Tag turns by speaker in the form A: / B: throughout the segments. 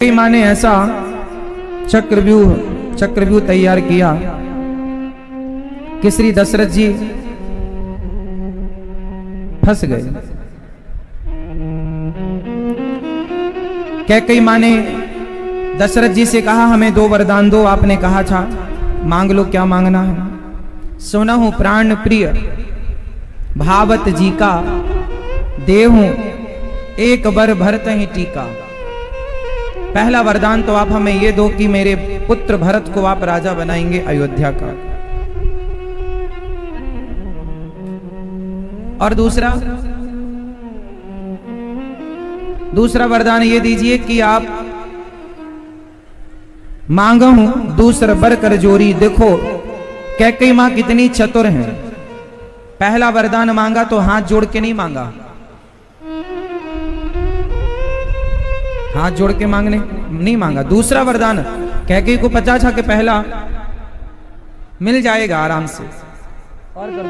A: माँ ने ऐसा चक्रव्यूह तैयार किया कि श्री दशरथ जी फंस गए। कैकेयी माँ ने दशरथ जी से कहा, हमें 2 वरदान दो। आपने कहा था मांग लो, क्या मांगना है? सुनहु प्राण प्रिय भावत जी का, देहूं एक बर भरत ही टीका। पहला वरदान तो आप हमें ये दो कि मेरे पुत्र भरत को आप राजा बनाएंगे अयोध्या का। और दूसरा वरदान ये दीजिए कि आप मांगा हूं दूसरा बर कर जोरी। देखो कैकेयी मां कितनी चतुर हैं। पहला वरदान मांगा तो हाथ जोड़ के नहीं मांगा, हाथ जोड़ के मांगने नहीं मांगा। दूसरा वरदान कैकेयी को पता था कि पहला मिल जाएगा आराम से, और कर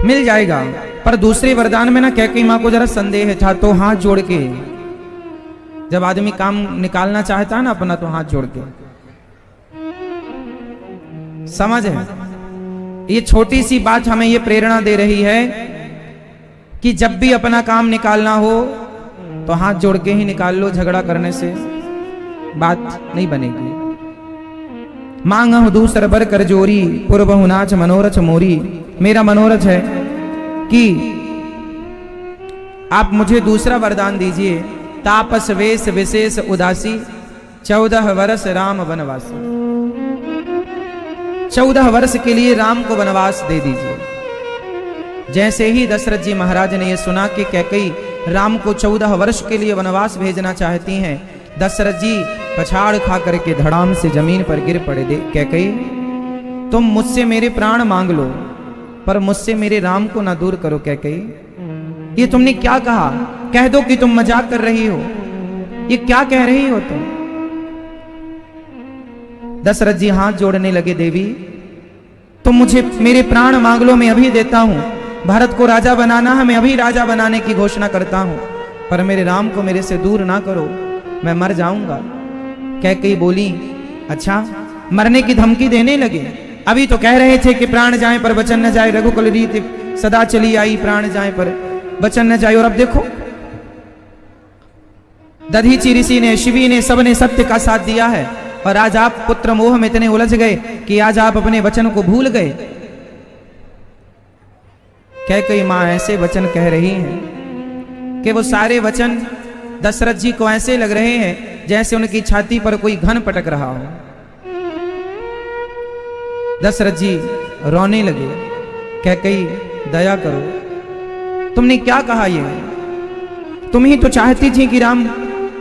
A: मिल जाएगा। पर दूसरे वरदान में ना कैकेयी मां को जरा संदेह था, तो हाथ जोड़ के, जब आदमी काम निकालना चाहता है ना अपना, तो हाथ जोड़ के, समझ है। ये छोटी सी बात हमें ये प्रेरणा दे रही है कि जब भी अपना काम निकालना हो तो हाथ जोड़ के ही निकाल लो। झगड़ा करने से बात नहीं बनेगी। मांगहु दूसर बर कर जोरी, पूर्वहु नाच मनोरथ मोरी। मेरा मनोरथ है कि आप मुझे दूसरा वरदान दीजिए, तापस वेश विशेष उदासी, 14 वर्ष राम वनवासी। 14 वर्ष के लिए राम को वनवास दे दीजिए। जैसे ही दशरथ जी महाराज ने यह सुना कि कैकेयी राम को 14 वर्ष के लिए वनवास भेजना चाहती हैं, दशरथ जी पछाड़ खा करके धड़ाम से जमीन पर गिर पड़े। दे कैकेयी, तुम मुझसे मेरे प्राण मांग लो, पर मुझसे मेरे राम को ना दूर करो। कैकेयी, ये तुमने क्या कहा? कह दो कि तुम मजाक कर रही हो। ये क्या कह रही हो तुम? दशरथ जी हाथ जोड़ने लगे, देवी तुम मुझे मेरे प्राण मांग लो, मैं अभी देता हूं। भारत को राजा बनाना है, मैं अभी राजा बनाने की घोषणा करता हूं, पर मेरे राम को मेरे से दूर ना करो, मैं मर जाऊंगा। कैकेयी बोली, अच्छा मरने की धमकी देने लगे? अभी तो कह रहे थे कि प्राण जाए पर वचन न जाए, रघुकुल रीति सदा चली आई, प्राण जाए पर वचन न जाए। और अब देखो दधीचि ऋषि ने, शिवी ने, सबने सत्य का साथ दिया है, और आज आप पुत्र मोह में इतने उलझ गए कि आज आप अपने वचन को भूल गए। कैकेयी मां ऐसे वचन कह रही हैं कि वो सारे वचन दशरथ जी को ऐसे लग रहे हैं जैसे उनकी छाती पर कोई घन पटक रहा हो। दशरथ जी रोने लगे। कैकेयी, दया करो, तुमने क्या कहा? ये तुम ही तो चाहती थी कि राम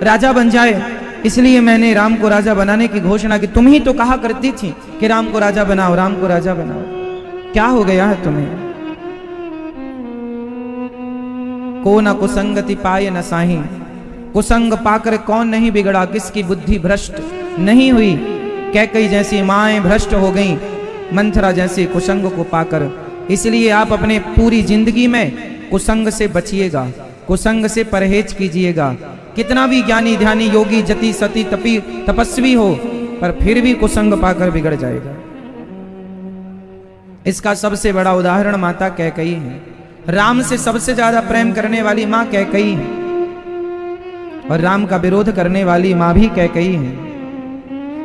A: राजा बन जाए, इसलिए मैंने राम को राजा बनाने की घोषणा की। तुम ही तो कहा करती थी कि राम को राजा बनाओ, राम को राजा बनाओ। क्या हो गया है तुम्हें? को न कुसंगति पाए न साही, कुसंग पाकर कौन नहीं बिगड़ा, किसकी बुद्धि भ्रष्ट नहीं हुई। कैकेयी जैसी माएं भ्रष्ट हो गईं मंथरा जैसे कुसंग को पाकर। इसलिए आप अपने पूरी जिंदगी में कुसंग से बचिएगा, कुसंग से परहेज कीजिएगा। कितना भी ज्ञानी ध्यानी योगी जति सती तपी तपस्वी हो, पर फिर भी कुसंग पाकर बिगड़ जाएगा। इसका सबसे बड़ा उदाहरण माता कैकेयी है। राम से सबसे ज्यादा प्रेम करने वाली मां कैकेयी है, और राम का विरोध करने वाली मां भी कैकेयी है।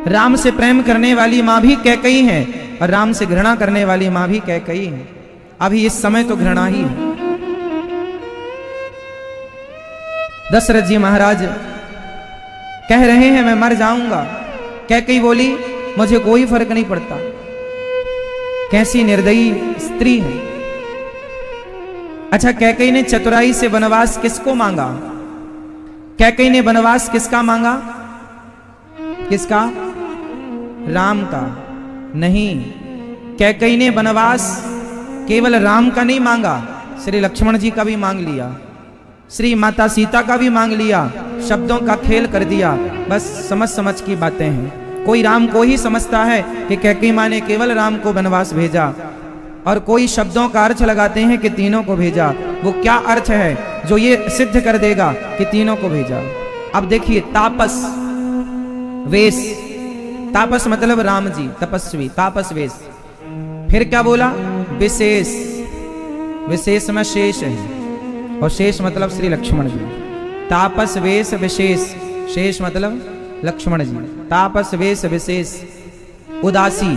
A: राम से प्रेम करने वाली मां भी कैकेयी है, और राम से घृणा करने वाली मां भी कैकेयी है। अभी इस समय तो घृणा ही है। दशरथ जी महाराज कह रहे हैं मैं मर जाऊंगा। कैकेयी बोली, मुझे कोई फर्क नहीं पड़ता। कैसी निर्दयी स्त्री है। अच्छा, कैकेयी ने चतुराई से वनवास किसको मांगा? कैकेयी ने वनवास किसका मांगा? किसका? राम का नहीं। कैकेयी ने वनवास केवल राम का नहीं मांगा, श्री लक्ष्मण जी का भी मांग लिया, श्री माता सीता का भी मांग लिया। शब्दों का खेल कर दिया। बस समझ की बातें हैं। कोई राम को ही समझता है कि कैकेयी मां ने केवल राम को वनवास भेजा, और कोई शब्दों का अर्थ लगाते हैं कि तीनों को भेजा। वो क्या अर्थ है जो ये सिद्ध कर देगा कि तीनों को भेजा? अब देखिए तापस वेश, तापस मतलब राम जी तपस्वी, तापस वेश। फिर क्या बोला? विशेष, विशेष में शेष है, और शेष मतलब श्री लक्ष्मण जी। तापस वेश विशेष, शेष मतलब लक्ष्मण जी। तापस वेश विशेष। उदासी,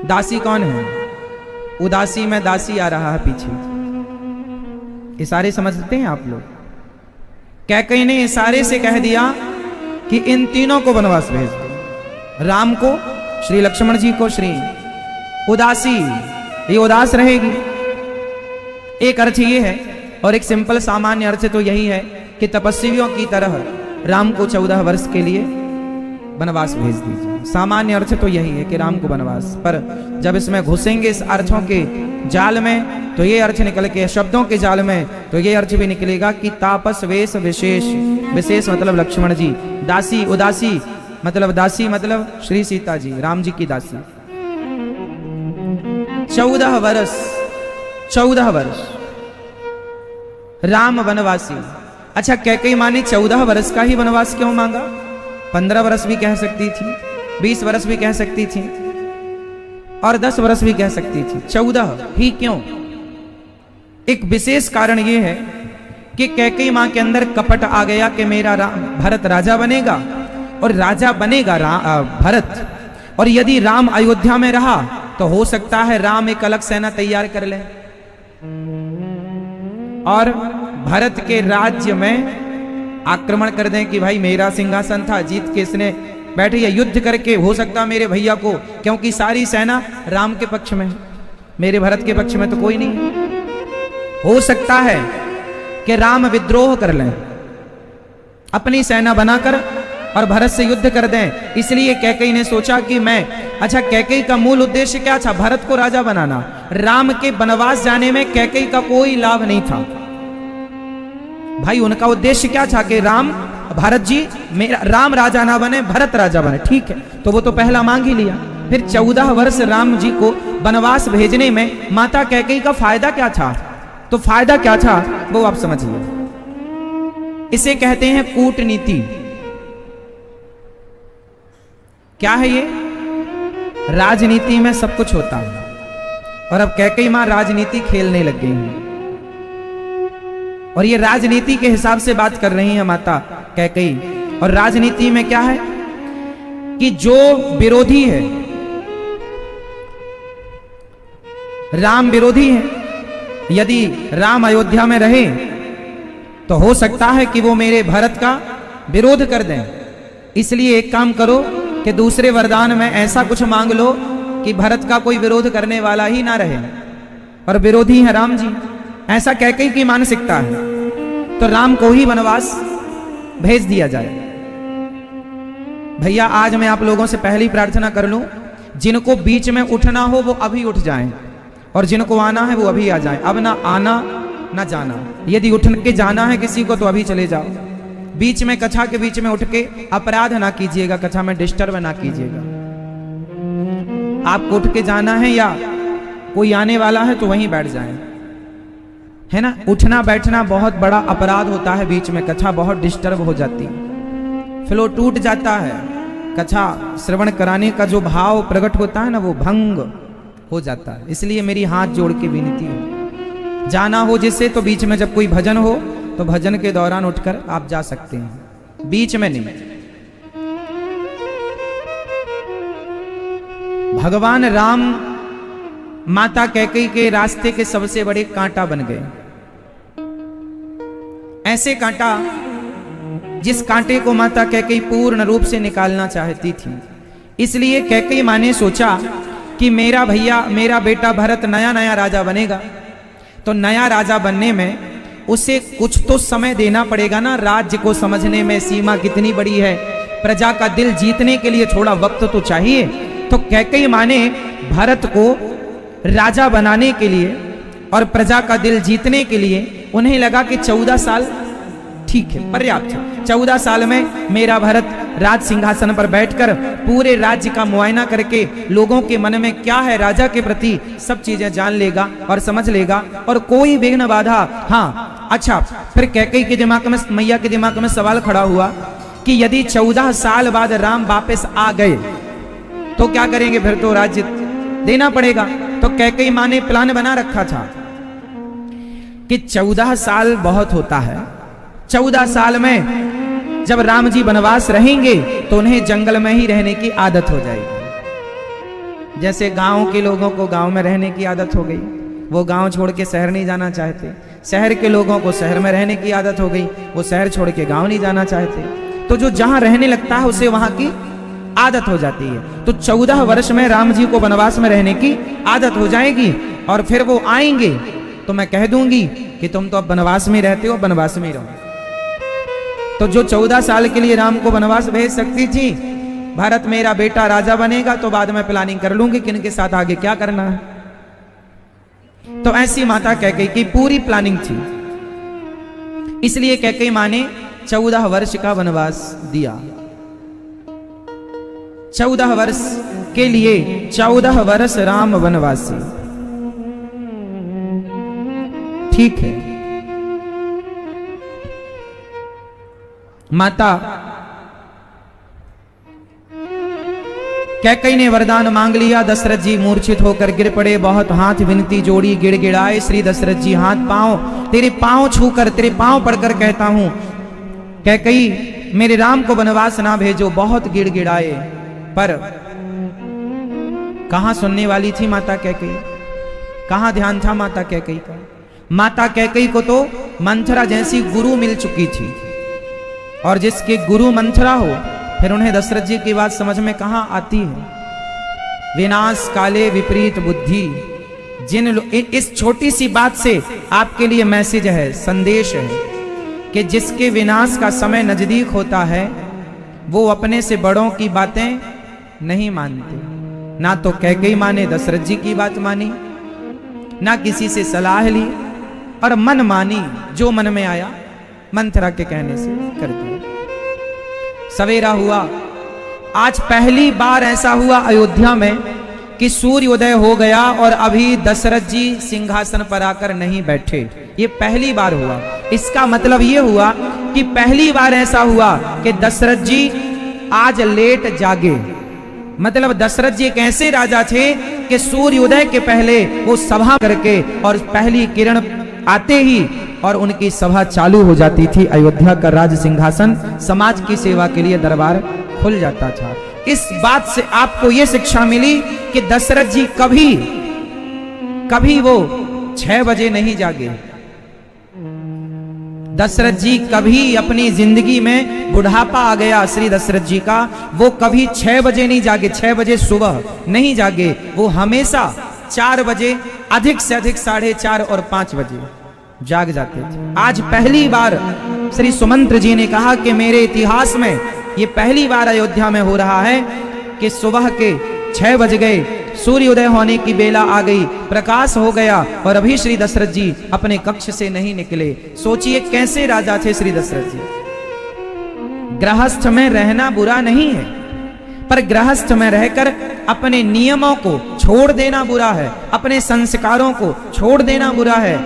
A: दासी कौन है? उदासी में दासी आ रहा है पीछे। इशारे समझते हैं आप लोग? कैकेयी ने इशारे से कह दिया कि इन तीनों को वनवास भेज दो, राम को, श्री लक्ष्मण जी को, श्री उदासी, ये उदास रहेगी। एक अर्थ ये है, और एक सिंपल सामान्य अर्थ तो यही है कि तपस्वियों की तरह राम को 14 वर्ष के लिए वनवास भेज दीजिए। सामान्य अर्थ तो यही है कि राम को वनवास, पर जब इसमें घुसेंगे इस अर्थों के जाल में तो ये अर्थ निकल के, शब्दों के जाल में तो ये अर्थ भी निकलेगा कि तापस वेश विशेष, विशेष मतलब लक्ष्मण जी, दासी उदासी मतलब दासी मतलब श्री सीता जी, राम जी की दासी। 14 वर्ष, 14 वर्ष राम वनवासी। अच्छा, कैकेयी माँ ने 14 वर्ष का ही वनवास क्यों मांगा? 15 वर्ष भी कह सकती थी, 20 वर्ष भी कह सकती थी, और 10 वर्ष भी कह सकती थी। 14 ही क्यों? एक विशेष कारण यह है कि कैकेयी मां के अंदर कपट आ गया कि मेरा भरत राजा बनेगा, और राजा बनेगा भरत, और यदि राम अयोध्या में रहा तो हो सकता है राम एक अलग सेना तैयार कर ले और भरत के राज्य में आक्रमण कर दें कि भाई मेरा सिंहासन था, जीत के इसने बैठे, या युद्ध करके हो सकता मेरे भैया को, क्योंकि सारी सेना राम के पक्ष में है, मेरे भरत के पक्ष में तो कोई नहीं है। हो सकता है कि राम विद्रोह कर लें, अपनी सेना बनाकर और भरत से युद्ध कर दें। इसलिए कैकेयी ने सोचा कि मैं, अच्छा कैकेयी का मूल उद्देश्य क्या था? भरत को राजा बनाना। राम के वनवास जाने में कैकेयी का कोई लाभ नहीं था। भाई उनका उद्देश्य क्या था कि राम, भरत जी, मेरा राम राजा ना बने, भरत राजा बने। ठीक है, तो वो तो पहला मांग ही लिया। फिर 14 वर्ष राम जी को वनवास भेजने में माता कैकेयी का फायदा क्या था? तो फायदा क्या था वो आप समझिए। इसे कहते हैं कूटनीति। क्या है ये? राजनीति में सब कुछ होता है, और अब कैकेयी मां राजनीति खेलने लग गई हैं, और ये राजनीति के हिसाब से बात कर रही है माता कैकेयी। और राजनीति में क्या है कि जो विरोधी है, राम विरोधी है, यदि राम अयोध्या में रहे तो हो सकता है कि वो मेरे भरत का विरोध कर दें। इसलिए एक काम करो कि दूसरे वरदान में ऐसा कुछ मांग लो कि भरत का कोई विरोध करने वाला ही ना रहे, और विरोधी है राम जी। ऐसा कैकेयी की मानसिकता है, तो राम को ही वनवास भेज दिया जाए। भैया आज मैं आप लोगों से पहली प्रार्थना कर लूं, जिनको बीच में उठना हो वो अभी उठ जाएं, और जिनको आना है वो अभी आ जाएं। अब ना आना ना जाना, यदि उठ के जाना है किसी को तो अभी चले जाओ। बीच में, कथा के बीच में उठ के अपराध ना कीजिएगा, कथा में डिस्टर्ब ना कीजिएगा। आपको उठ के जाना है या कोई आने वाला है तो वहीं बैठ जाएं, है ना। उठना बैठना बहुत बड़ा अपराध होता है, बीच में कथा बहुत डिस्टर्ब हो जाती है, फ्लो टूट जाता है, कथा श्रवण कराने का जो भाव प्रकट होता है ना वो भंग हो जाता है। इसलिए मेरी हाथ जोड़ के विनती है, जाना हो जिससे तो बीच में जब कोई भजन हो तो भजन के दौरान उठकर आप जा सकते हैं, बीच में नहीं। भगवान राम माता कैकेयी के रास्ते के सबसे बड़े कांटा बन गए। ऐसे कांटा जिस कांटे को माता कैकेयी पूर्ण रूप से निकालना चाहती थी। इसलिए कैकेयी मां ने सोचा कि मेरा भैया, मेरा बेटा भरत नया नया राजा बनेगा, तो नया राजा बनने में उसे कुछ तो समय देना पड़ेगा ना, राज्य को समझने में सीमा कितनी बड़ी है, प्रजा का दिल जीतने के लिए थोड़ा वक्त तो चाहिए। तो कैकेयी मां ने भरत को राजा बनाने के लिए और प्रजा का दिल जीतने के लिए उन्हें लगा कि 14 साल ठीक है, पर्याप्त है। 14 साल में मेरा भरत राज सिंहासन पर बैठकर पूरे राज्य का मुआयना करके लोगों के मन में क्या है राजा के प्रति सब चीजें जान लेगा और समझ लेगा, और कोई विघ्न बाधा। हाँ अच्छा, फिर कैकेयी के दिमाग में, मैया के दिमाग में सवाल खड़ा हुआ कि यदि 14 साल बाद राम वापस आ गए तो क्या करेंगे, फिर तो राज्य देना पड़ेगा। तो कैकेयी माँ ने प्लान बना रखा था कि 14 साल बहुत होता है, 14 साल में जब राम जी वनवास रहेंगे तो उन्हें जंगल में ही रहने की आदत हो जाएगी। जैसे गांव के लोगों को गांव में रहने की आदत हो गई, वो गांव छोड़ के शहर नहीं जाना चाहते। शहर के लोगों को शहर में रहने की आदत हो गई, वो शहर छोड़ के गांव नहीं जाना चाहते। तो जो जहां रहने लगता है उसे वहां की आदत हो जाती है। तो 14 वर्ष में राम जी को वनवास में रहने की आदत हो जाएगी, और फिर वो आएंगे तो मैं कह दूंगी कि तुम तो अब वनवास में रहते हो, वनवास में रहो। तो जो 14 साल के लिए राम को वनवास भेज सकती थी, भारत मेरा बेटा राजा बनेगा तो बाद में प्लानिंग कर लूंगी कि इनके साथ आगे क्या करना है। तो ऐसी माता कैकेयी की पूरी प्लानिंग थी, इसलिए कैकेयी मां ने 14 वर्ष का वनवास दिया। 14 वर्ष के लिए 14 वर्ष राम वनवासी, ठीक है। माता कैकेयी ने वरदान मांग लिया। दशरथ जी मूर्छित होकर गिर पड़े, बहुत हाथ विनती जोड़ी गिड़गिड़ाए। श्री दशरथ जी हाथ पांव, तेरे पांव छूकर, तेरे पांव पड़कर कहता हूं कैकेयी मेरे राम को वनवास ना भेजो। बहुत गिड़गिड़ाए, पर कहां सुनने वाली थी माता कैकेयी, कहां ध्यान था माता कैकेयी का। माता कैकेयी को तो मंथरा जैसी गुरु मिल चुकी थी, और जिसके गुरु मंथरा हो फिर उन्हें दशरथ जी की बात समझ में कहां आती है। विनाश काले विपरीत बुद्धि, जिन इस छोटी सी बात से आपके लिए मैसेज है, संदेश है कि जिसके विनाश का समय नजदीक होता है वो अपने से बड़ों की बातें नहीं मानते। ना तो कैकेयी मां ने दशरथ जी की बात मानी, ना किसी से सलाह ली, और मन मानी, जो मन में आया मंथरा के कहने से कर दिया। सवेरा हुआ, आज पहली बार ऐसा हुआ अयोध्या में कि सूर्य उदय हो गया और अभी दशरथ जी सिंहासन पर आकर नहीं बैठे। ये पहली बार हुआ। इसका मतलब ये हुआ कि पहली बार ऐसा हुआ कि दशरथ जी आज लेट जागे। मतलब दशरथ जी एक ऐसे राजा थे कि सूर्य उदय के पहले वो सभा करके और पहली किरण आते ही और उनकी सभा चालू हो जाती थी। अयोध्या का राज सिंहासन समाज की सेवा के लिए दरबार खुल जाता था। इस बात से आपको यह शिक्षा मिली कि दशरथ जी कभी वो 6 बजे नहीं जागे। दशरथ जी कभी अपनी जिंदगी में बुढ़ापा आ गया श्री दशरथ जी का, वो कभी 6 बजे नहीं जागे, 6 बजे सुबह नहीं जागे। वो हमेशा 4 बजे, अधिक से अधिक 4:30 और 5 बजे जाग जाते थे। आज पहली बार श्री सुमंत्र जी ने कहा कि मेरे इतिहास में ये पहली बार अयोध्या में हो रहा है कि सुबह के 6 बज गए, सूर्य उदय होने की बेला आ गई, प्रकाश हो गया और अभी श्री दशरथ जी अपने कक्ष से नहीं निकले। सोचिए कैसे राजा थे श्री दशरथ जी। गृहस्थ में रहना बुरा नहीं है, पर गृहस्थ में रहकर अपने नियमों को छोड़ देना बुरा है, अपने संस्कारों को छोड़ देना बुरा है।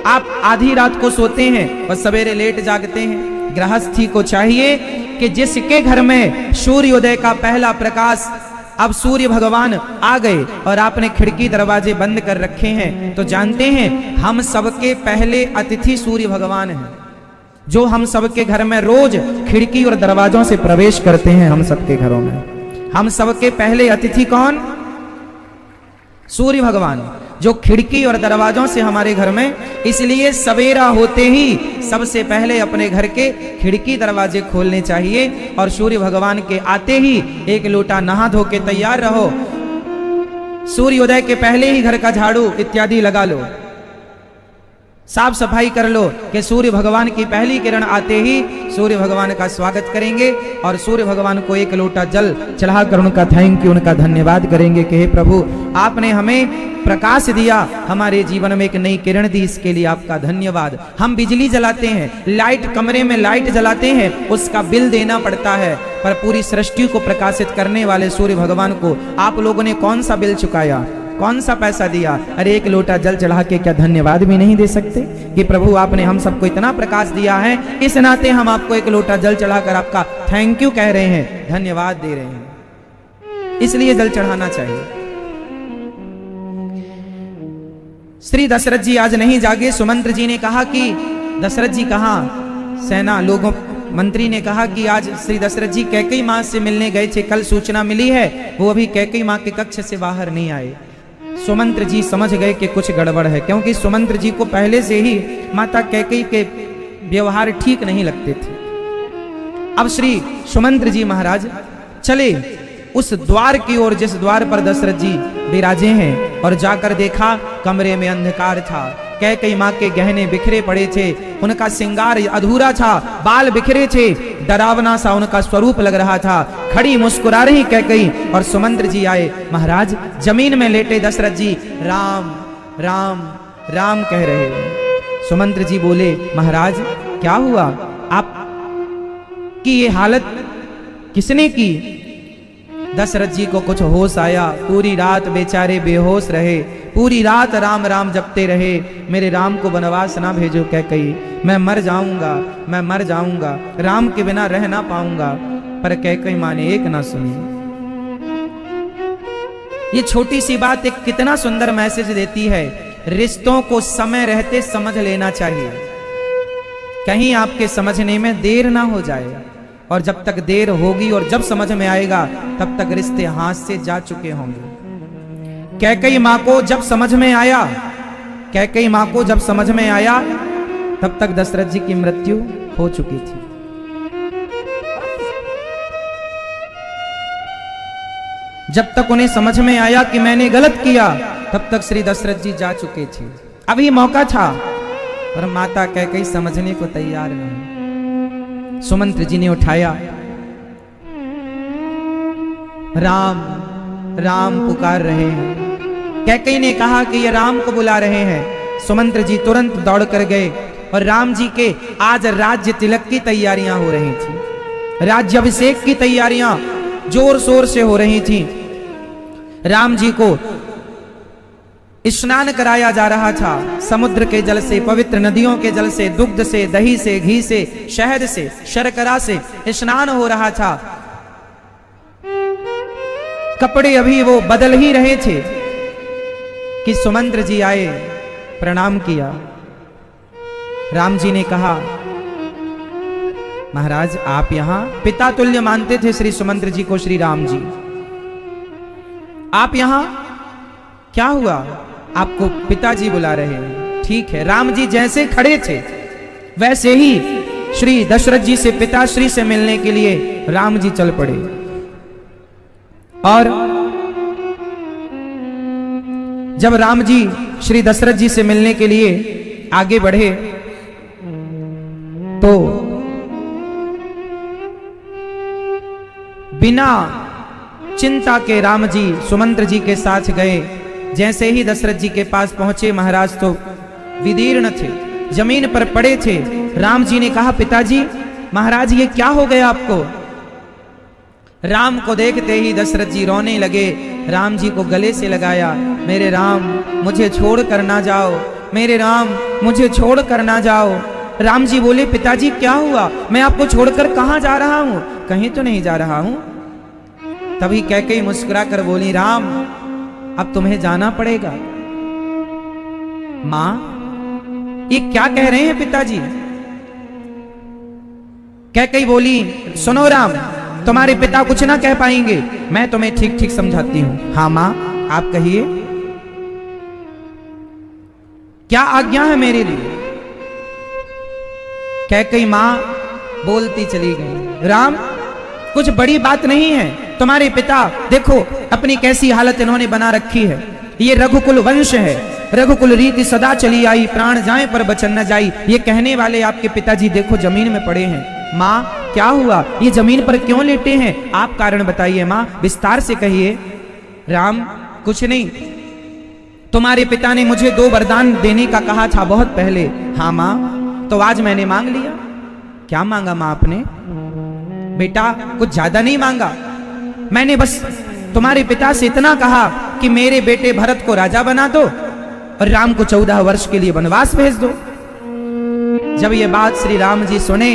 A: आप आधी रात को सोते हैं और सवेरे लेट जागते हैं। गृहस्थी को चाहिए कि जिसके घर में सूर्योदय का पहला प्रकाश, अब सूर्य भगवान आ गए और आपने खिड़की दरवाजे बंद कर रखे हैं, तो जानते हैं हम सबके पहले अतिथि सूर्य भगवान हैं, जो हम सबके घर में रोज खिड़की और दरवाजों से प्रवेश करते हैं। हम सबके घरों में हम सबके पहले अतिथि कौन? सूर्य भगवान, जो खिड़की और दरवाजों से हमारे घर में, इसलिए सवेरा होते ही सबसे पहले अपने घर के खिड़की दरवाजे खोलने चाहिए और सूर्य भगवान के आते ही एक लोटा नहा धो के तैयार रहो। सूर्योदय के पहले ही घर का झाड़ू इत्यादि लगा लो। साफ सफाई कर लो कि सूर्य भगवान की पहली किरण आते ही सूर्य भगवान का स्वागत करेंगे और सूर्य भगवान को एक लोटा जल चढ़ाकर उनका थैंक यू, उनका धन्यवाद करेंगे कि हे प्रभु आपने हमें प्रकाश दिया, हमारे जीवन में एक नई किरण दी, इसके लिए आपका धन्यवाद। हम बिजली जलाते हैं, लाइट, कमरे में लाइट जलाते हैं, उसका बिल देना पड़ता है, पर पूरी सृष्टि को प्रकाशित करने वाले सूर्य भगवान को आप लोगों ने कौन सा बिल चुकाया, कौन सा पैसा दिया? अरे एक लोटा जल चढ़ा के क्या धन्यवाद भी नहीं दे सकते कि प्रभु आपने हम सबको इतना प्रकाश दिया है, इस नाते हम आपको एक लोटा जल चढ़ाकर आपका थैंक यू कह रहे हैं, धन्यवाद दे रहे हैं, इसलिए जल चढ़ाना चाहिए। श्री दशरथ जी आज नहीं जागे। सुमंत्र जी ने कहा कि दशरथ जी कहाँ? सेना लोगों मंत्री ने कहा कि आज श्री दशरथ जी कैकेयी मां से मिलने गए थे, कल सूचना मिली है वो अभी कैकेयी मां के कक्ष से बाहर नहीं आए। सुमंत्र जी समझ गए कि कुछ गड़बड़ है, क्योंकि सुमंत्र जी को पहले से ही माता कैकेयी के व्यवहार ठीक नहीं लगते थे। अब श्री सुमंत्र जी महाराज चले उस द्वार की ओर जिस द्वार पर दशरथ जी विराजे हैं, और जाकर देखा कमरे में अंधकार था, कैकेयी मां के गहने बिखरे पड़े थे, उनका श्रृंगार अधूरा था, बाल बिखरे थे, डरावना सा उनका स्वरूप लग रहा था। खड़ी मुस्कुरा रही कैकेयी और सुमंत्र जी आए। महाराज जमीन में लेटे दशरथ जी राम राम राम कह रहे। सुमंत्र जी बोले महाराज क्या हुआ, आप की ये हालत किसने की? दशरथ जी को कुछ होश आया, पूरी रात बेचारे बेहोश रहे, पूरी रात राम राम जपते रहे, मेरे राम को वनवास ना भेजो कैकेयी, मैं मर जाऊंगा, मैं मर जाऊंगा, राम के बिना रह ना पाऊंगा। पर कैकेयी मां ने एक ना सुनी। ये छोटी सी बात एक कितना सुंदर मैसेज देती है। रिश्तों को समय रहते समझ लेना चाहिए, कहीं आपके समझने में देर ना हो जाए, और जब तक देर होगी और जब समझ में आएगा तब तक रिश्ते हाथ से जा चुके होंगे। कैकेयी मां को जब समझ में आया, कैकेयी मां को जब समझ में आया तब तक दशरथ जी की मृत्यु हो चुकी थी। जब तक उन्हें समझ में आया कि मैंने गलत किया तब तक श्री दशरथ जी जा चुके थे। अभी मौका था, पर माता कैकेयी समझने को तैयार नहीं। सुमंत्र जी ने उठाया, राम राम पुकार रहे हैं। कैकेयी ने कहा कि ये राम को बुला रहे हैं। सुमंत्र जी तुरंत दौड़ कर गए और राम जी के आज राज्य तिलक की तैयारियां हो रही थी, राज्य अभिषेक की तैयारियां जोर शोर से हो रही थी। राम जी को स्नान कराया जा रहा था, समुद्र के जल से, पवित्र नदियों के जल से, दुग्ध से, दही से, घी से, शहद से, शर्करा से स्नान हो रहा था। कपड़े अभी वो बदल ही रहे थे कि सुमंत्र जी आए, प्रणाम किया। राम जी ने कहा महाराज आप यहां? पिता तुल्य मानते थे श्री सुमंत्र जी को श्री राम जी, आप यहां क्या हुआ? आपको पिताजी बुला रहे हैं। ठीक है। राम जी जैसे खड़े थे वैसे ही श्री दशरथ जी से, पिताश्री से मिलने के लिए राम जी चल पड़े, और जब राम जी श्री दशरथ जी से मिलने के लिए आगे बढ़े तो बिना चिंता के राम जी सुमंत्र जी के साथ गए। जैसे ही दशरथ जी के पास पहुंचे, महाराज तो विदीर्ण थे, जमीन पर पड़े थे। राम जी ने कहा पिताजी, महाराज ये क्या हो गया आपको? राम को देखते ही दशरथ जी रोने लगे, राम जी को गले से लगाया, मेरे राम मुझे छोड़ कर ना जाओ, मेरे राम मुझे छोड़ कर ना जाओ। राम जी बोले पिताजी क्या हुआ? मैं आपको छोड़कर कहां जा रहा हूं? कहीं तो नहीं जा रहा हूं। तभी कैकेयी मुस्कुरा कर बोली, राम अब तुम्हें जाना पड़ेगा। मां ये क्या कह रहे हैं पिताजी? कैकेयी बोली, सुनो राम, तुम्हारे पिता कुछ ना कह पाएंगे, मैं तुम्हें ठीक ठीक समझाती हूं। हाँ मां आप कहिए, क्या आज्ञा है मेरे लिए? कैकेयी मां बोलती चली गई, राम कुछ बड़ी बात नहीं है, तुम्हारे पिता देखो अपनी कैसी हालत इन्होंने बना रखी है, ये रघुकुल वंश है, रघुकुल रीति सदा चली आई, प्राण जाए पर बचन न जाई। ये कहने वाले आपके पिताजी देखो जमीन में पड़े हैं। माँ क्या हुआ, ये जमीन पर क्यों लेटे हैं? आप कारण बताइए माँ, विस्तार से कहिए। राम कुछ नहीं, तुम्हारे पिता ने मुझे 2 वरदान देने का कहा था बहुत पहले। हाँ माँ, तो आज मैंने मांग लिया। क्या मांगा माँ आपने? बेटा कुछ ज्यादा नहीं मांगा, मैंने बस तुम्हारे पिता से इतना कहा कि मेरे बेटे भरत को राजा बना दो और राम को 14 वर्ष के लिए वनवास भेज दो। जब ये बात श्री राम जी सुने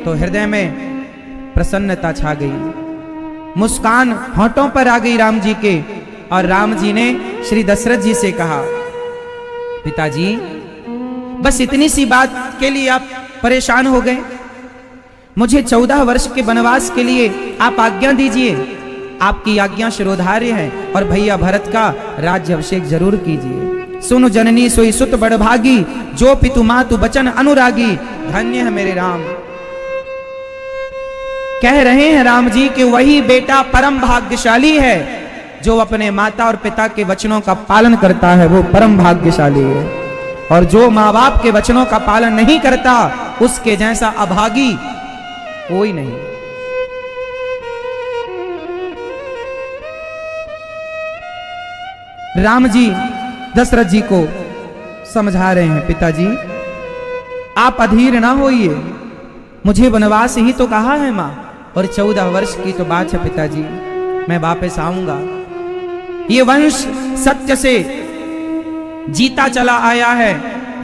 A: तो हृदय में प्रसन्नता छा गई, मुस्कान होठों पर आ गई राम जी के। और राम जी ने श्री दशरथ जी से कहा, पिताजी बस इतनी सी बात के लिए आप परेशान हो गए? मुझे 14 वर्ष के वनवास के लिए आप आज्ञा दीजिए। आपकी आज्ञा शिरोधार्य है और भैया भरत का राज्य अभिषेक जरूर कीजिए। सुनु जननी सोई सुत बड़भागी, जो पितु मातु बचन अनुरागी, धन्य है मेरे राम। कह रहे हैं राम जी कि वही बेटा परम भाग्यशाली है जो अपने माता और पिता के वचनों का पालन करता है, वो परम भाग्यशाली है। और जो माँ बाप के वचनों का पालन नहीं करता उसके जैसा अभागी कोई नहीं। राम जी दशरथ जी को समझा रहे हैं, पिताजी आप अधीर ना होइए, मुझे वनवास ही तो कहा है माँ, और 14 वर्ष की तो बात है पिताजी, मैं वापस आऊंगा। ये वंश सत्य से जीता चला आया है।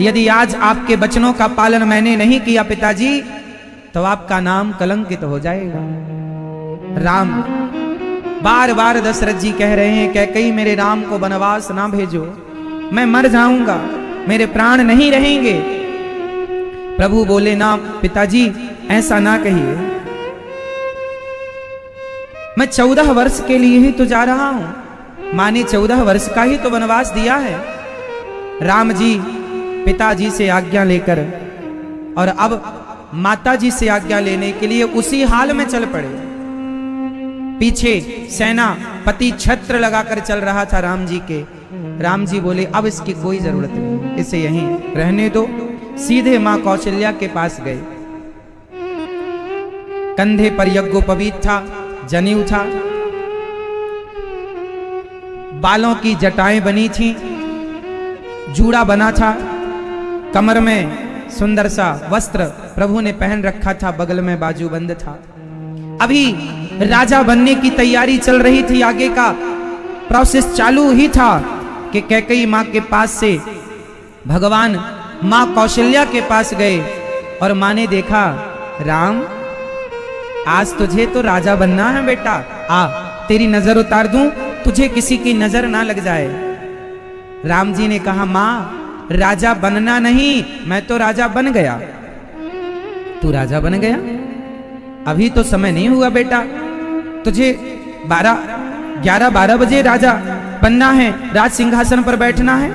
A: यदि आज आपके वचनों का पालन मैंने नहीं किया पिताजी तो आपका नाम कलंकित हो जाएगा। राम बार बार दशरथ जी कह रहे हैं, कैकेयी मेरे राम को वनवास ना भेजो, मैं मर जाऊंगा, मेरे प्राण नहीं रहेंगे। प्रभु बोले, ना पिताजी ऐसा ना कहिए, मैं 14 वर्ष के लिए ही तो जा रहा हूं। मां ने 14 वर्ष का ही तो वनवास दिया है। राम जी पिताजी से आज्ञा लेकर और अब माता जी से आज्ञा लेने के लिए उसी हाल में चल पड़े। पीछे सेना पति छत्र लगाकर चल रहा था राम जी के। राम जी बोले, अब इसकी कोई जरूरत नहीं, इसे यहीं रहने दो। सीधे मां कौशल्या के पास गए। कंधे पर यज्ञोपवीत था, जनेऊ था, बालों की जटाएं बनी थी, जूड़ा बना था, कमर में सुंदर सा वस्त्र प्रभु ने पहन रखा था, बगल में बाजूबंद था। अभी राजा बनने की तैयारी चल रही थी, आगे का प्रोसेस चालू ही था कि कैकेयी मां के पास से भगवान मां कौशल्या के पास गए और मां ने देखा, राम आज तुझे तो राजा बनना है बेटा, आ तेरी नजर उतार दूं, तुझे किसी की नजर ना लग जाए। राम जी ने कहा, मां राजा बनना नहीं, मैं तो राजा बन गया। तू राजा बन गया? अभी तो समय नहीं हुआ बेटा, तुझे 11-12 बजे राजा बनना है, राज सिंहासन पर बैठना है।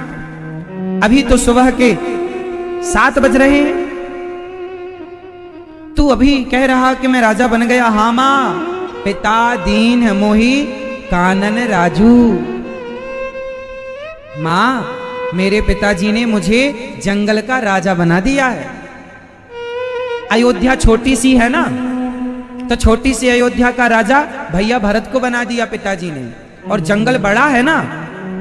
A: अभी तो सुबह के 7 बज रहे हैं, तू अभी कह रहा कि मैं राजा बन गया। हाँ मां, पिता दीन है मोही कानन राजू। मां मेरे पिताजी ने मुझे जंगल का राजा बना दिया है। अयोध्या छोटी सी है ना, तो छोटी सी अयोध्या का राजा भैया भरत को बना दिया पिताजी ने, और जंगल बड़ा है ना,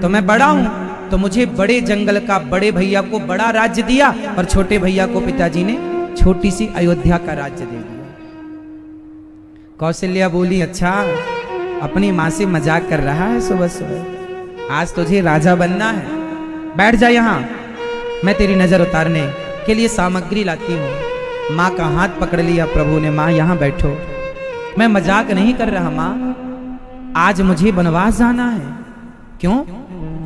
A: तो मैं बड़ा हूं, तो मुझे बड़े जंगल का बड़े भैया को बड़ा राज्य दिया और छोटे भैया को पिताजी ने छोटी सी अयोध्या का राज्य दे दिया। कौशल्या बोली, अच्छा अपनी मां से मजाक कर रहा है सुबह सुबह, आज तुझे राजा बनना है, बैठ जा यहां, मैं तेरी नजर उतारने के लिए सामग्री लाती हूं। मां का हाथ पकड़ लिया प्रभु ने, मां यहां बैठो, मैं मजाक नहीं कर रहा मां, आज मुझे वनवास जाना है। क्यों?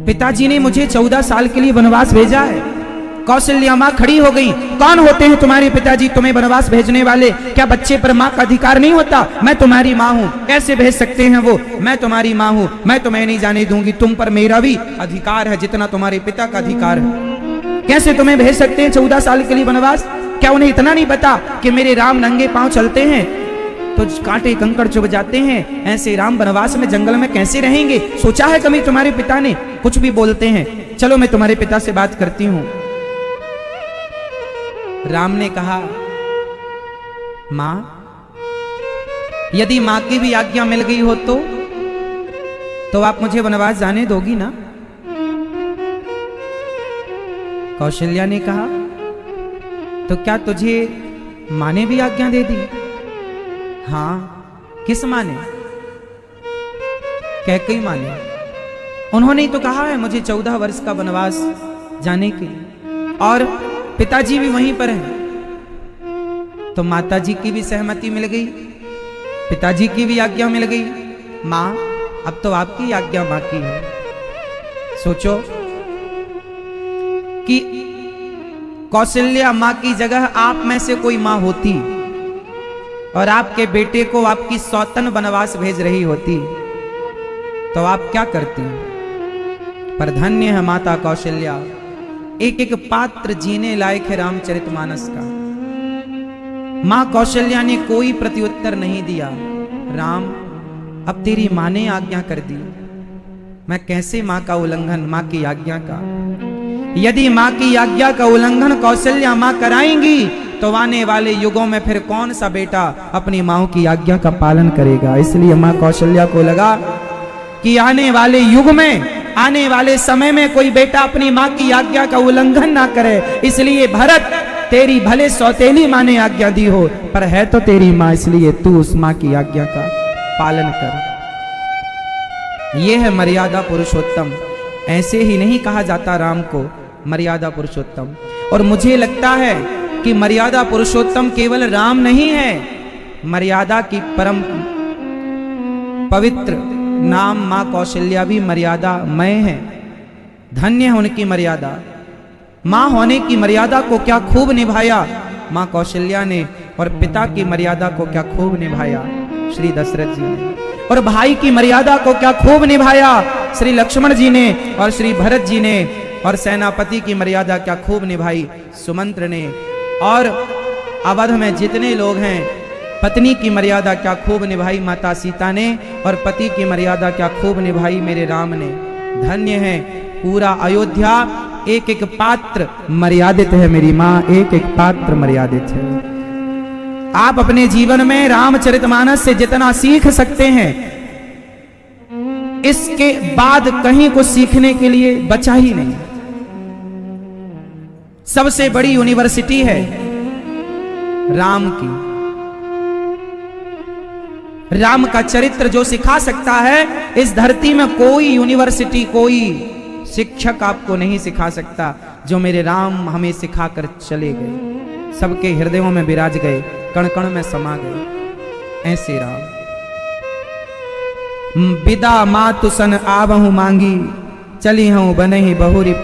A: पिताजी ने मुझे 14 साल के लिए वनवास भेजा है। कौशल्या मां खड़ी हो गई, कौन होते हैं तुम्हारे पिताजी तुम्हें वनवास भेजने वाले? क्या बच्चे पर मां का अधिकार नहीं होता? मैं तुम्हारी मां हूं, कैसे भेज सकते हैं वो? मैं तुम्हारी मां हूं, मैं तुम्हें नहीं जाने दूंगी, तुम पर मेरा भी अधिकार है जितना तुम्हारे पिता का अधिकार है। कैसे तुम्हें भेज सकते हैं 14 साल के लिए वनवास? क्या उन्हें इतना नहीं पता कि मेरे राम नंगे पांव चलते हैं तो कांटे कंकड़ चुभ जाते हैं? ऐसे राम वनवास में जंगल में कैसे रहेंगे? सोचा है कभी तुम्हारे पिता ने? कुछ भी बोलते हैं। चलो मैं तुम्हारे पिता से बात करती हूं। राम ने कहा, मां, यदि मां की भी आज्ञा मिल गई हो तो आप मुझे वनवास जाने दोगी ना? कौशल्या ने कहा, तो क्या तुझे मां ने भी आज्ञा दे दी? हां। किस मां ने? कैकेयी मां ने। उन्होंने तो कहा है मुझे 14 वर्ष का वनवास जाने के लिए, और पिताजी भी वहीं पर हैं। तो माताजी की भी सहमति मिल गई, पिताजी की भी आज्ञा मिल गई। मां, अब तो आपकी आज्ञा बाकी है। सोचो कि कौशल्या मां की जगह आप में से कोई मां होती और आपके बेटे को आपकी सौतन वनवास भेज रही होती, तो आप क्या करती? पर धन्य है माता कौशल्या, एक एक पात्र जीने लायक है रामचरितमानस का। मां कौशल्या ने कोई प्रत्युत्तर नहीं दिया। राम, अब तेरी मां ने आज्ञा कर दी, मैं कैसे मां का उल्लंघन, मां की आज्ञा का? यदि मां की आज्ञा का उल्लंघन कौशल्या मां कराएंगी तो आने वाले युगों में फिर कौन सा बेटा अपनी मां की आज्ञा का पालन करेगा? इसलिए मां कौशल्या को लगा कि आने वाले युग में, आने वाले समय में कोई बेटा अपनी मां की आज्ञा का उल्लंघन ना करे। इसलिए भरत, तेरी भले सौतेली मां ने आज्ञा दी हो, पर है तो तेरी मां, इसलिए तू उस मां की आज्ञा का पालन कर। यह है मर्यादा पुरुषोत्तम। ऐसे ही नहीं कहा जाता राम को मर्यादा पुरुषोत्तम। और मुझे लगता है कि मर्यादा पुरुषोत्तम केवल राम नहीं है, मर्यादा की परम पवित्र नाम मां कौशल्या भी मर्यादामय है। धन्य है उनकी मर्यादा। मां होने की मर्यादा को क्या खूब निभाया मां कौशल्या ने, और पिता की मर्यादा को क्या खूब निभाया श्री दशरथ जी ने, और भाई की मर्यादा को क्या खूब निभाया श्री लक्ष्मण जी ने और श्री भरत जी ने, और सेनापति की मर्यादा क्या खूब निभाई सुमंत्र ने, और अवध में जितने लोग हैं पत्नी की मर्यादा क्या खूब निभाई माता सीता ने, और पति की मर्यादा क्या खूब निभाई मेरे राम ने। धन्य है पूरा अयोध्या, एक एक पात्र मर्यादित है मेरी मां, एक एक पात्र मर्यादित है। आप अपने जीवन में रामचरितमानस से जितना सीख सकते हैं, इसके बाद कहीं कुछ सीखने के लिए बचा ही नहीं। सबसे बड़ी यूनिवर्सिटी है राम की। राम का चरित्र जो सिखा सकता है, इस धरती में कोई यूनिवर्सिटी, कोई शिक्षक आपको नहीं सिखा सकता जो मेरे राम हमें सिखाकर चले गए। सबके हृदयों में विराज गए, कण कण में समा गए। ऐसे राम। विदा मातु सन आवहु मांगी, चली हूं बनही बहुरी।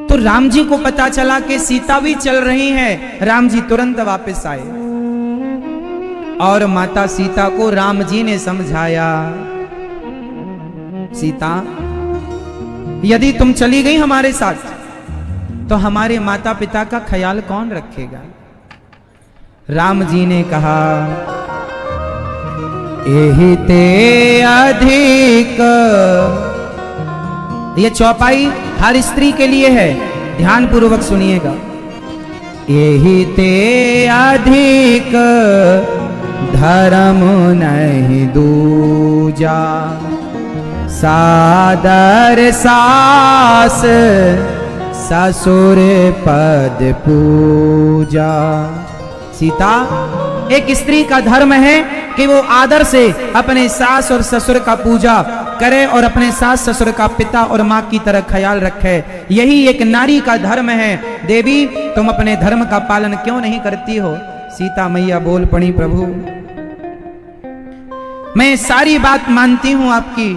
A: तो राम जी को पता चला कि सीता भी चल रही है। राम जी तुरंत वापस आए और माता सीता को राम जी ने समझाया, सीता यदि तुम चली गई हमारे साथ तो हमारे माता पिता का ख्याल कौन रखेगा? राम जी ने कहा, एहि ते अधिक। ये चौपाई हर स्त्री के लिए है, ध्यान पूर्वक सुनिएगा। एहि ते अधिक धर्म नहीं दूजा, सादर सास ससुर पद पूजा। सीता, एक स्त्री का धर्म है कि वो आदर से अपने सास और ससुर का पूजा करे और अपने सास ससुर का पिता और माँ की तरह ख्याल रखे। यही एक नारी का धर्म है। देवी, तुम अपने धर्म का पालन क्यों नहीं करती हो? सीता मैया बोल पड़ी, प्रभु मैं सारी बात मानती हूं आपकी,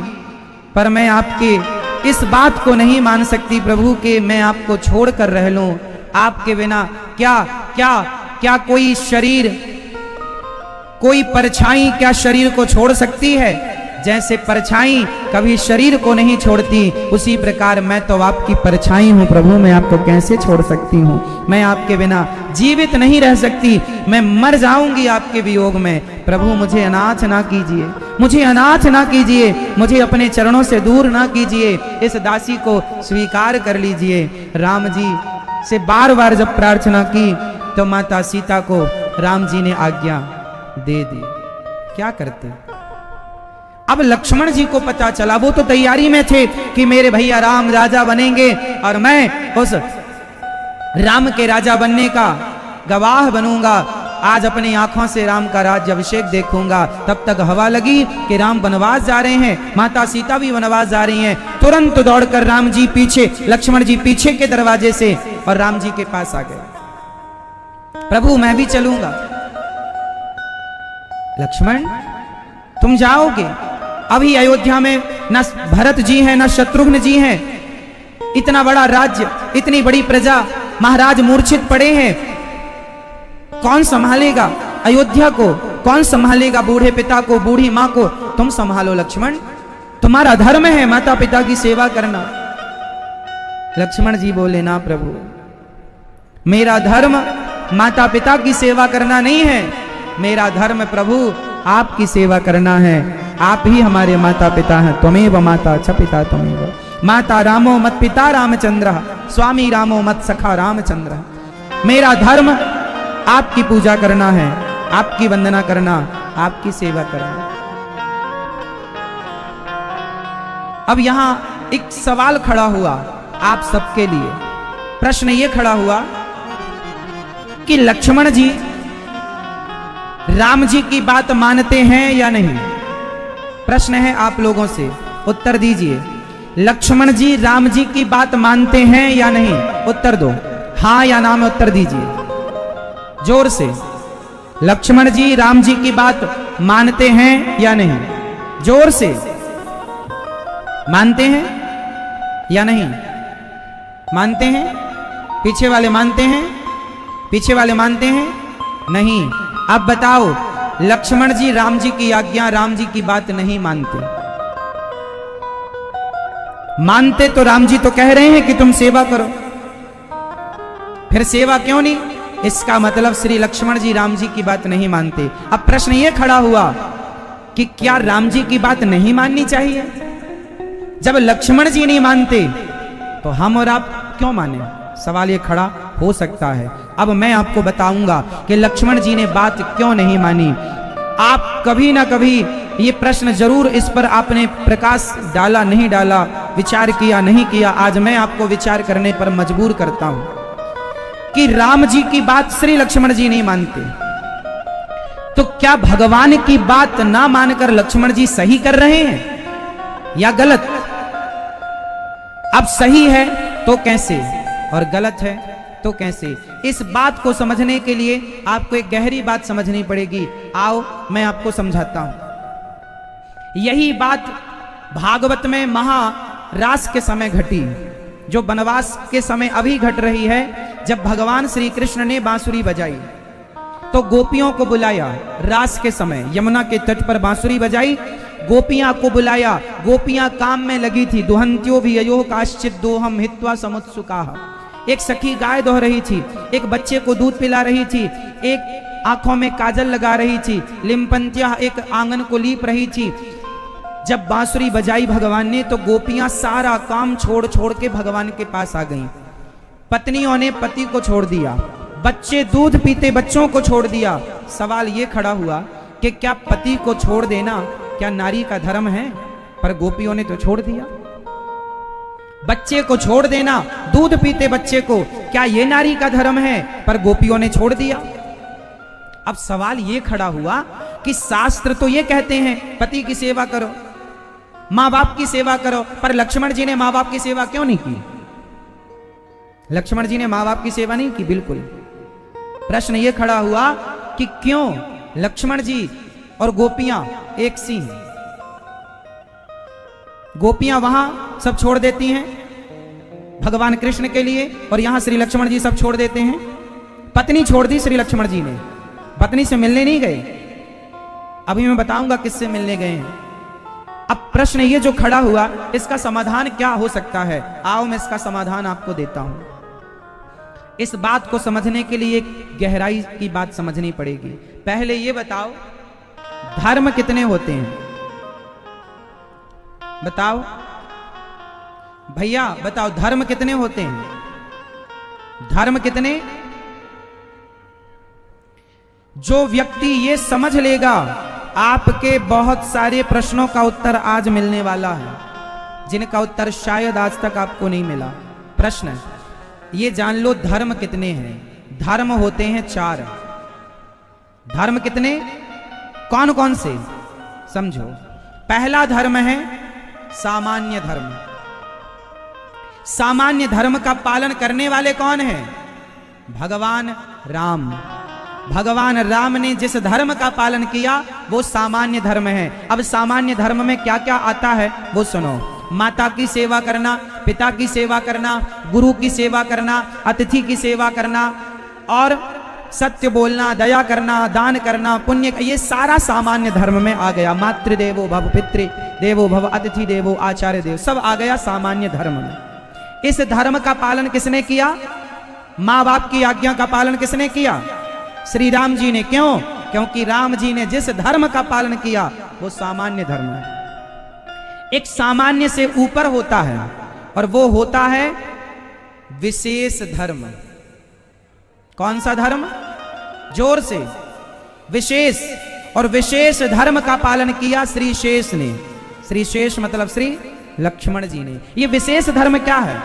A: पर मैं आपकी इस बात को नहीं मान सकती प्रभु कि मैं आपको छोड़कर रह लूं। आपके बिना क्या क्या क्या कोई शरीर, कोई परछाई क्या शरीर को छोड़ सकती है? जैसे परछाई कभी शरीर को नहीं छोड़ती, उसी प्रकार मैं तो आपकी परछाई हूं प्रभु, मैं आपको कैसे छोड़ सकती हूं? मैं आपके बिना जीवित नहीं रह सकती, मैं मर जाऊंगी आपके वियोग में। प्रभु मुझे अनाथ ना कीजिए, मुझे अनाथ ना कीजिए, मुझे अपने चरणों से दूर ना कीजिए, इस दासी को स्वीकार कर लीजिए। राम जी से बार बार जब प्रार्थना की तो माता सीता को राम जी ने आज्ञा दे दी। क्या करते? अब लक्ष्मण जी को पता चला, वो तो तैयारी में थे कि मेरे भैया राम राजा बनेंगे और मैं उस राम के राजा बनने का गवाह बनूंगा, आज अपनी आंखों से राम का राज्य अभिषेक देखूंगा। तब तक हवा लगी कि राम वनवास जा रहे हैं, माता सीता भी वनवास जा रही हैं। तुरंत दौड़कर राम जी पीछे, लक्ष्मण जी पीछे के दरवाजे से और राम जी के पास आ गए। प्रभु मैं भी चलूंगा। लक्ष्मण तुम जाओगे? अभी अयोध्या में न भरत जी हैं न शत्रुघ्न जी हैं, इतना बड़ा राज्य, इतनी बड़ी प्रजा, महाराज मूर्छित पड़े हैं, कौन संभालेगा अयोध्या को? कौन संभालेगा बूढ़े पिता को, बूढ़ी मां को? तुम संभालो लक्ष्मण, तुम्हारा धर्म है माता पिता की सेवा करना। लक्ष्मण जी बोले ना प्रभु, मेरा धर्म माता पिता की सेवा करना नहीं है, मेरा धर्म प्रभु आपकी सेवा करना है। आप ही हमारे माता पिता हैं, त्वमेव माता च पिता त्वमेव। माता रामो मत पिता रामचंद्र, स्वामी रामो मत सखा रामचंद्र। मेरा धर्म आपकी पूजा करना है, आपकी वंदना करना, आपकी सेवा करना। अब यहां एक सवाल खड़ा हुआ आप सबके लिए। प्रश्न यह खड़ा हुआ कि लक्ष्मण जी राम जी की बात मानते हैं या नहीं? प्रश्न है आप लोगों से, उत्तर दीजिए। लक्ष्मण जी राम जी की बात मानते हैं या नहीं? उत्तर दो, हां या ना में उत्तर दीजिए जोर से। लक्ष्मण जी राम जी की बात मानते हैं या नहीं? जोर से। मानते हैं या नहीं? मानते हैं? पीछे वाले मानते हैं? पीछे वाले मानते हैं? नहीं। अब बताओ, लक्ष्मण जी राम जी की आज्ञा, राम जी की बात नहीं मानते। मानते तो राम जी तो कह रहे हैं कि तुम सेवा करो, फिर सेवा क्यों नहीं? इसका मतलब श्री लक्ष्मण जी राम जी की बात नहीं मानते। अब प्रश्न यह खड़ा हुआ कि क्या राम जी की बात नहीं माननी चाहिए? जब लक्ष्मण जी नहीं मानते तो हम और आप क्यों माने? सवाल ये खड़ा हो सकता है। अब मैं आपको बताऊंगा कि लक्ष्मण जी ने बात क्यों नहीं मानी। आप कभी ना कभी ये प्रश्न जरूर इस पर आपने प्रकाश डाला, नहीं डाला, विचार किया, नहीं किया। आज मैं आपको विचार करने पर मजबूर करता हूं कि राम जी की बात श्री लक्ष्मण जी नहीं मानते, तो क्या भगवान की बात ना मानकर लक्ष्मण जी सही कर रहे हैं या गलत? अब सही है तो कैसे और गलत है तो कैसे? इस बात को समझने के लिए आपको एक गहरी बात समझनी पड़ेगी। आओ मैं आपको समझाता हूं। यही बात भागवत में महारास के समय घटी, जो वनवास के समय अभी घट रही है। जब भगवान श्री कृष्ण ने बांसुरी बजाई तो गोपियों को बुलाया। रास के समय यमुना के तट पर बांसुरी बजाई, गोपियां को बुलाया। गोपियां काम में लगी थी। दुहंत्यो भी अयो काश्चित दोहम हित्वा समुत्सुकाः। एक सखी गाय दोह रही थी, एक बच्चे को दूध पिला रही थी, एक आंखों में काजल लगा रही थी, लिम्पंत्या एक आंगन को लीप रही थी। जब बांसुरी बजाई भगवान ने तो गोपियां सारा काम छोड़ छोड़ के भगवान के पास आ गईं। पत्नियों ने पति को छोड़ दिया, बच्चे दूध पीते बच्चों को छोड़ दिया। सवाल ये खड़ा हुआ कि क्या पति को छोड़ देना क्या नारी का धर्म है? पर गोपियों ने तो छोड़ दिया। बच्चे को छोड़ देना, दूध पीते बच्चे को, क्या ये नारी का धर्म है? पर गोपियों ने छोड़ दिया। अब सवाल ये खड़ा हुआ कि शास्त्र तो ये कहते हैं पति की सेवा करो, मां बाप की सेवा करो, पर लक्ष्मण जी ने मां बाप की सेवा क्यों नहीं की? लक्ष्मण जी ने मां बाप की सेवा नहीं की, बिल्कुल। प्रश्न ये खड़ा हुआ कि क्यों लक्ष्मण जी और गोपियां एक सी हैं? गोपियां वहां सब छोड़ देती हैं भगवान कृष्ण के लिए, और यहां श्री लक्ष्मण जी सब छोड़ देते हैं। पत्नी छोड़ दी श्री लक्ष्मण जी ने, पत्नी से मिलने नहीं गए। अभी मैं बताऊंगा किससे मिलने गए हैं। अब प्रश्न ये जो खड़ा हुआ, इसका समाधान क्या हो सकता है? आओ मैं इसका समाधान आपको देता हूं। इस बात को समझने के लिए गहराई की बात समझनी पड़ेगी। पहले ये बताओ, धर्म कितने होते हैं? बताओ भैया, बताओ धर्म कितने होते हैं? धर्म कितने? जो व्यक्ति ये समझ लेगा, आपके बहुत सारे प्रश्नों का उत्तर आज मिलने वाला है, जिनका उत्तर शायद आज तक आपको नहीं मिला। प्रश्न है, ये जान लो धर्म कितने हैं। धर्म होते हैं 4। धर्म कितने? कौन कौन से? समझो। पहला धर्म है सामान्य धर्म। सामान्य धर्म का पालन करने वाले कौन है? भगवान राम। भगवान राम ने जिस धर्म का पालन किया वो सामान्य धर्म है। अब सामान्य धर्म में क्या क्या आता है वो सुनो। माता की सेवा करना, पिता की सेवा करना, गुरु की सेवा करना, अतिथि की सेवा करना, और सत्य बोलना, दया करना, दान करना, पुण्य, ये सारा सामान्य धर्म में आ गया। मातृदेवो भव, पितृ देवो भव, अतिथि देवो आचार्य देव, सब आ गया सामान्य धर्म में। इस धर्म का पालन किसने किया? माँ बाप की आज्ञा का पालन किसने किया? श्री राम जी ने। क्यों? क्योंकि राम जी ने जिस धर्म का पालन किया वो सामान्य धर्म है। एक सामान्य से ऊपर होता है और वो होता है विशेष धर्म। कौन सा धर्म? जोर से। विशेष। और विशेष धर्म का पालन किया श्री शेष ने। श्री शेष मतलब श्री लक्ष्मण जी ने। ये विशेष धर्म क्या है?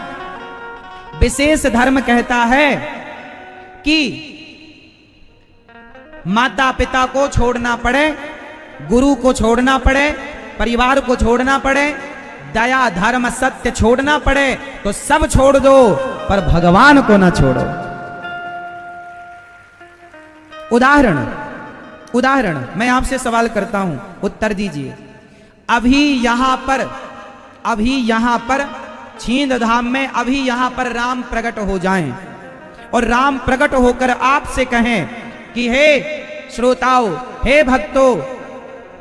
A: विशेष धर्म कहता है कि माता पिता को छोड़ना पड़े, गुरु को छोड़ना पड़े, परिवार को छोड़ना पड़े, दया धर्म सत्य छोड़ना पड़े तो सब छोड़ दो, पर भगवान को ना छोड़ो। उदाहरण मैं आपसे सवाल करता हूं, उत्तर दीजिए। अभी यहां पर छींद धाम में अभी यहां पर राम प्रकट हो जाएं और राम प्रकट होकर आपसे कहें कि हे श्रोताओ, हे भक्तों,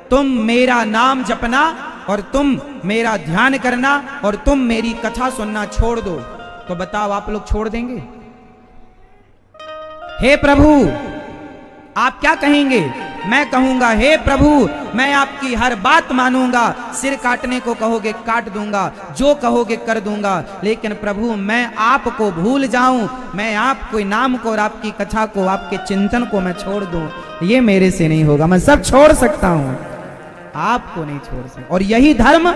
A: तुम मेरा नाम जपना और तुम मेरा ध्यान करना और तुम मेरी कथा सुनना छोड़ दो, तो बताओ आप लोग छोड़ देंगे? हे प्रभु, आप क्या कहेंगे? मैं कहूंगा हे प्रभु, मैं आपकी हर बात मानूंगा, सिर काटने को कहोगे काट दूंगा, जो कहोगे कर दूंगा, लेकिन प्रभु मैं आपको भूल जाऊं, मैं आपके नाम को और आपकी कथा को, आपके चिंतन को मैं छोड़ दूं, ये मेरे से नहीं होगा। मैं सब छोड़ सकता हूं, आपको नहीं छोड़ सकता। और यही धर्म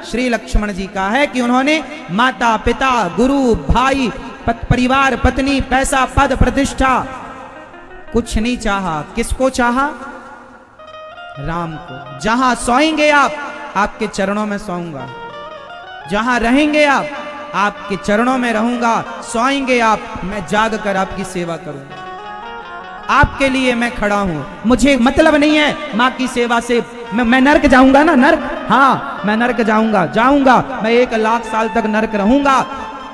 A: श्री लक्ष्मण जी का है कि उन्होंने माता पिता, गुरु, भाई, परिवार, पत्नी, पैसा, पद, प्रतिष्ठा कुछ नहीं चाहा। किसको चाहा? राम को। जहां सोएंगे आप, आपके चरणों में सोऊंगा। जहां रहेंगे आप, आपके चरणों में रहूंगा। सोएंगे आप, मैं जाग कर आपकी सेवा करूंगा। आपके लिए मैं खड़ा हूं। मुझे मतलब नहीं है मां की सेवा से मैं नरक जाऊंगा ना, नरक, हाँ मैं नरक जाऊंगा, मैं 1 लाख साल तक नरक रहूंगा।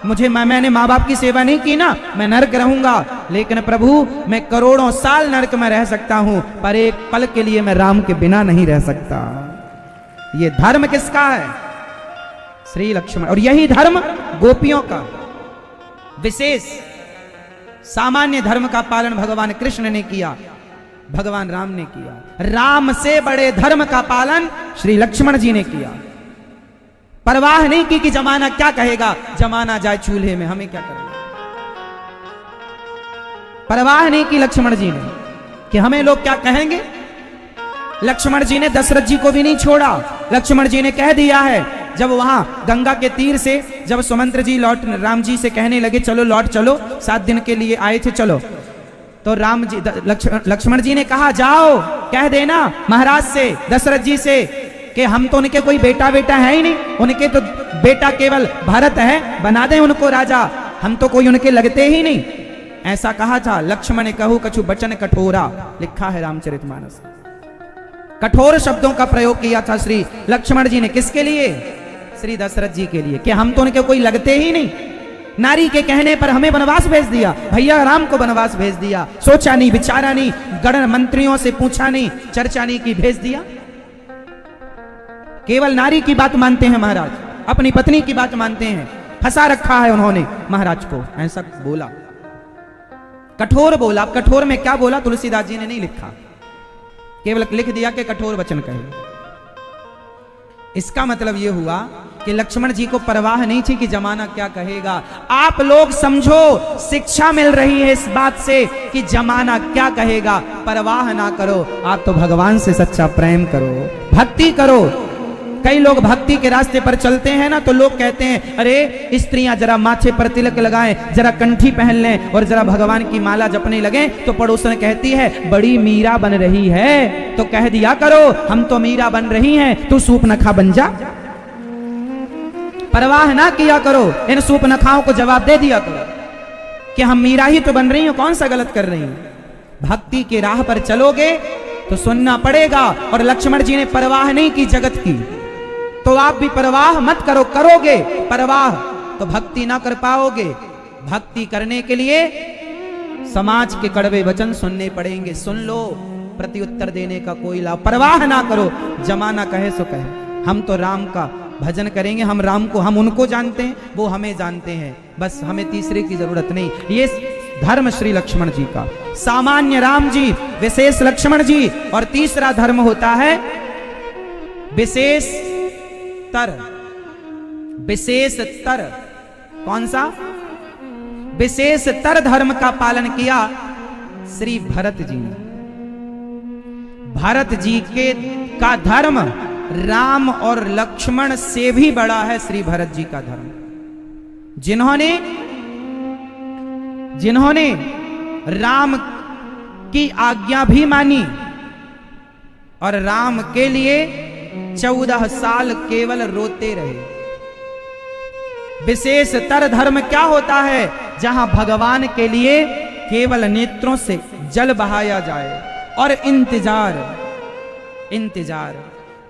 A: मैंने माँ बाप की सेवा नहीं की ना, मैं नरक रहूंगा। लेकिन प्रभु मैं करोड़ों साल नरक में रह सकता हूं, पर एक पल के लिए मैं राम के बिना नहीं रह सकता। ये धर्म किसका है? श्री लक्ष्मण। और यही धर्म गोपियों का विशेष सामान्य धर्म का पालन भगवान कृष्ण ने किया, भगवान राम ने किया। राम से बड़े धर्म का पालन श्री लक्ष्मण जी ने किया। परवाह नहीं की कि जमाना क्या कहेगा, जमाना जाए चूल्हे में, हमें क्या करेगा। परवाह नहीं की लक्ष्मण जी ने कि हमें लोग क्या कहेंगे। लक्ष्मण जी ने दशरथ जी को भी नहीं छोड़ा। लक्ष्मण जी ने कह दिया है, जब वहां गंगा के तीर से जब सुमंत्र जी राम जी से कहने लगे चलो लौट चलो, 7 दिन के लिए आए थे चलो, तो लक्ष्मण जी ने कहा जाओ कह देना महाराज से, दशरथ जी से कि हम तो उनके कोई बेटा है ही नहीं, उनके तो बेटा केवल भरत है, बना दें उनको राजा, हम तो कोई उनके लगते ही नहीं। ऐसा कहा था। लक्ष्मण ने कहू कछु बचन कठोरा, लिखा है रामचरितमानस। कठोर शब्दों का प्रयोग किया था श्री लक्ष्मण जी ने। किसके लिए? श्री दशरथ जी के लिए, कि हम तो उनके कोई लगते ही नहीं। नारी के कहने पर हमें वनवास भेज दिया, भैया राम को वनवास भेज दिया, सोचा नहीं, विचारा नहीं, गण मंत्रियों से पूछा नहीं, चर्चा नहीं की, भेज दिया। केवल नारी की बात मानते हैं महाराज, अपनी पत्नी की बात मानते हैं। फंसा रखा है उन्होंने महाराज को। ऐसा बोला, कठोर बोला। कठोर में क्या बोला तुलसीदास जी ने नहीं लिखा, केवल लिख दिया कि कठोर वचन कहे। इसका मतलब ये हुआ कि लक्ष्मण जी को परवाह नहीं थी कि जमाना क्या कहेगा। आप लोग समझो, शिक्षा मिल रही है इस बात से कि जमाना क्या कहेगा, परवाह ना करो, आप तो भगवान से सच्चा प्रेम करो, भक्ति करो। कई लोग भक्ति के रास्ते पर चलते हैं ना, तो लोग कहते हैं अरे स्त्रियां जरा माथे पर तिलक लगाएं, जरा कंठी पहन लें और जरा भगवान की माला जपने लगे, तो पड़ोसन कहती है बड़ी मीरा बन रही है। तो कह दिया करो हम तो मीरा बन रही हैं, तू सूपनखा बन जा। परवाह ना किया करो, इन सूपनखाओं को जवाब दे दिया करो कि हम मीरा ही तो बन रही हूं, कौन सा गलत कर रही हूं। भक्ति की राह पर चलोगे तो सुनना पड़ेगा। और लक्ष्मण जी ने परवाह नहीं की जगत की, तो आप भी परवाह मत करो। करोगे परवाह तो भक्ति ना कर पाओगे। भक्ति करने के लिए समाज के कड़वे वचन सुनने पड़ेंगे, सुन लो, प्रत्युत्तर देने का कोई लाभ। परवाह ना करो, जमाना कहे सो कहे, हम तो राम का भजन करेंगे। हम राम को, हम उनको जानते हैं, वो हमें जानते हैं, बस हमें तीसरे की जरूरत नहीं। ये धर्म श्री लक्ष्मण जी का, सामान्य राम जी, विशेष लक्ष्मण जी। और तीसरा धर्म होता है विशेष तर। विशेष तर कौन सा? विशेष तर धर्म का पालन किया श्री भरत जी ने। भरत जी के का धर्म राम और लक्ष्मण से भी बड़ा है श्री भरत जी का धर्म। जिन्होंने राम की आज्ञा भी मानी और राम के लिए 14 साल केवल रोते रहे। विशेष तर धर्म क्या होता है? जहां भगवान के लिए केवल नेत्रों से जल बहाया जाए और इंतजार।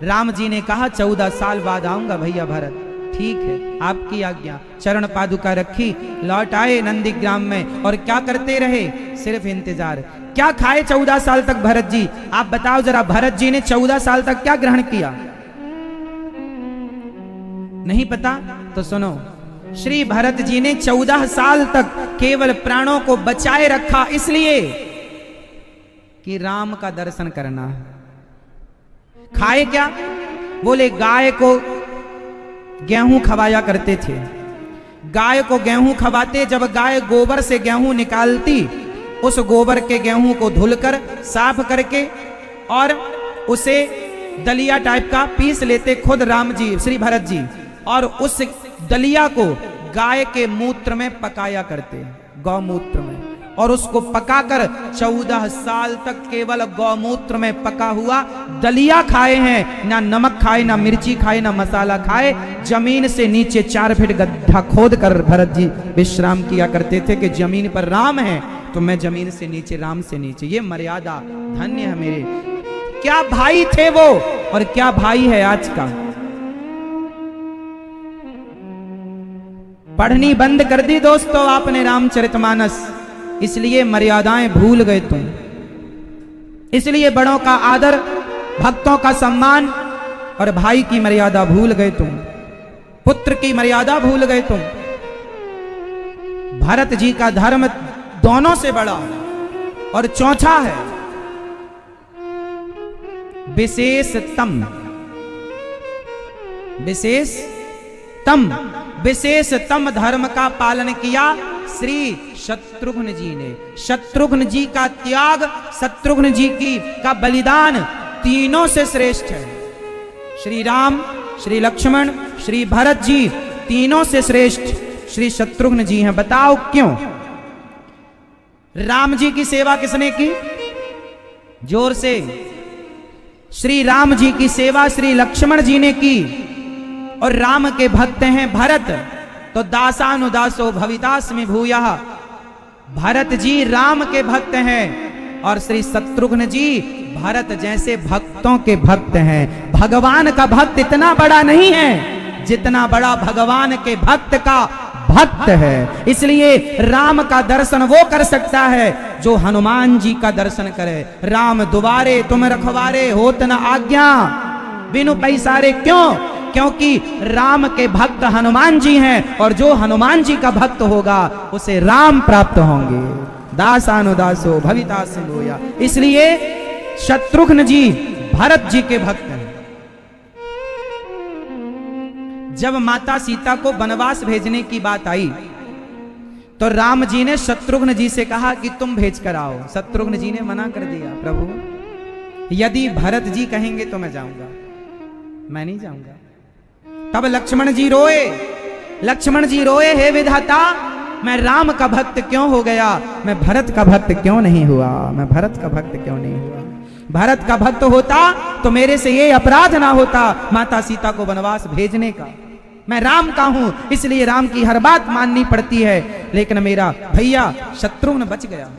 A: राम जी ने कहा 14 साल बाद आऊंगा भैया भरत, ठीक है आपकी आज्ञा। चरण पादुका रखी, लौट आए नंदीग्राम में और क्या करते रहे? सिर्फ इंतजार। क्या खाए 14 साल तक भरत जी? आप बताओ जरा, भरत जी ने 14 साल तक क्या ग्रहण किया? नहीं पता? तो सुनो, श्री भरत जी ने 14 साल तक केवल प्राणों को बचाए रखा, इसलिए कि राम का दर्शन करना है। खाए क्या? बोले गाय को गेहूं खवाया करते थे। गाय को गेहूं खवाते, जब गाय गोबर से गेहूं निकालती, उस गोबर के गेहूं को धुलकर साफ करके और उसे दलिया टाइप का पीस लेते खुद राम जी, श्री भरत जी, और उस दलिया को गाय के मूत्र में पकाया करते, गौमूत्र में, और उसको पकाकर 14 साल तक केवल गौमूत्र में पका हुआ दलिया खाए हैं। ना नमक खाए, ना मिर्ची खाए, ना मसाला खाए। जमीन से नीचे 4 फीट गड्ढा खोद कर भरत जी विश्राम किया करते थे कि जमीन पर राम है तो मैं जमीन से नीचे, राम से नीचे। ये मर्यादा, धन्य है मेरे। क्या भाई थे वो और क्या भाई है आज का। पढ़नी बंद कर दी दोस्तों आपने रामचरितमानस, इसलिए मर्यादाएं भूल गए तुम। इसलिए बड़ों का आदर, भक्तों का सम्मान और भाई की मर्यादा भूल गए तुम, पुत्र की मर्यादा भूल गए तुम। भरत जी का धर्म दोनों से बड़ा और चौथा है विशेषतम धर्म का पालन किया श्री शत्रुघ्न जी ने। शत्रुघ्न जी का त्याग, शत्रुघ्न जी का बलिदान तीनों से श्रेष्ठ है। श्री राम, श्री लक्ष्मण, श्री भरत जी, तीनों से श्रेष्ठ श्री शत्रुघ्न जी हैं। बताओ क्यों? राम जी की सेवा किसने की? जोर से। श्री राम जी की सेवा श्री लक्ष्मण जी ने की। और राम के भक्त हैं भरत, तो दासानुदासो भवितास्मि भूयः। भरत जी राम के भक्त हैं और श्री शत्रुघ्न जी भरत जैसे भक्तों के भक्त हैं। भगवान का भक्त इतना बड़ा नहीं है जितना बड़ा भगवान के भक्त का भक्त है। इसलिए राम का दर्शन वो कर सकता है जो हनुमान जी का दर्शन करे। राम दुबारे तुम रखवारे, होत न आज्ञा बिनु पैसारे। क्यों? क्योंकि राम के भक्त हनुमान जी हैं और जो हनुमान जी का भक्त होगा उसे राम प्राप्त होंगे। दासानुदासो भवितास्मि भूयः। इसलिए शत्रुघ्न जी भरत जी के भक्त हैं। जब माता सीता को वनवास भेजने की बात आई तो राम जी ने शत्रुघ्न जी से कहा कि तुम भेज कर आओ। शत्रुघ्न जी ने मना कर दिया, प्रभु यदि भरत जी कहेंगे तो मैं जाऊंगा, मैं नहीं जाऊंगा। तब लक्ष्मण जी रोए, लक्ष्मण जी रोए, हे विधाता मैं राम का भक्त क्यों हो गया, मैं भरत का भक्त क्यों नहीं हुआ, मैं भरत का भक्त क्यों नहीं हुआ। भरत का भक्त होता तो मेरे से ये अपराध ना होता माता सीता को वनवास भेजने का। मैं राम का हूं इसलिए राम की हर बात माननी पड़ती है, लेकिन मेरा भैया शत्रुघ्न बच गया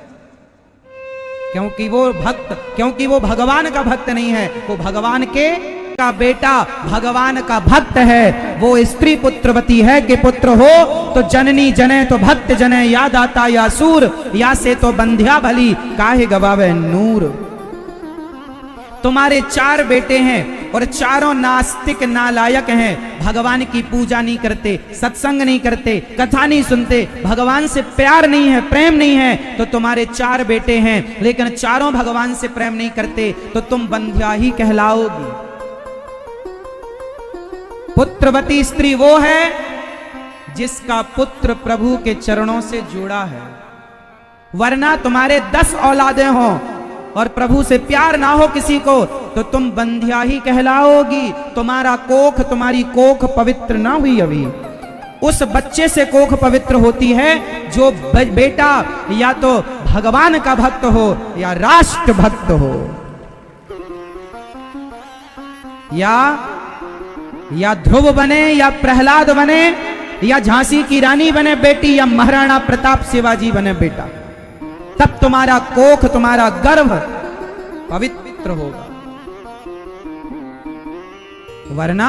A: क्योंकि वो भगवान का भक्त नहीं है, वो भगवान के का बेटा भगवान का भक्त है। वो स्त्री पुत्रवती है कि पुत्र हो तो जननी जने तो भक्त जने, या दाता या सूर या से तो बंध्या भली, काहे गवावे नूर। तुम्हारे 4 बेटे हैं और चारों नास्तिक नालायक हैं, भगवान की पूजा नहीं करते, सत्संग नहीं करते, कथा नहीं सुनते, भगवान से प्यार नहीं है, प्रेम नहीं है। तो तुम्हारे 4 बेटे हैं लेकिन चारों भगवान से प्रेम नहीं करते तो तुम बंध्या ही कहलाओगी। पुत्रवती स्त्री वो है जिसका पुत्र प्रभु के चरणों से जुड़ा है, वरना तुम्हारे 10 औलादें हों और प्रभु से प्यार ना हो किसी को तो तुम बंध्या ही कहलाओगी। तुम्हारा कोख, तुम्हारी कोख पवित्र ना हुई अभी। उस बच्चे से कोख पवित्र होती है जो बेटा या तो भगवान का भक्त हो या राष्ट्र भक्त हो, या ध्रुव बने या प्रहलाद बने या झांसी की रानी बने बेटी या महाराणा प्रताप शिवाजी बने बेटा, तब तुम्हारा कोख, तुम्हारा गर्भ पवित्र होगा। वरना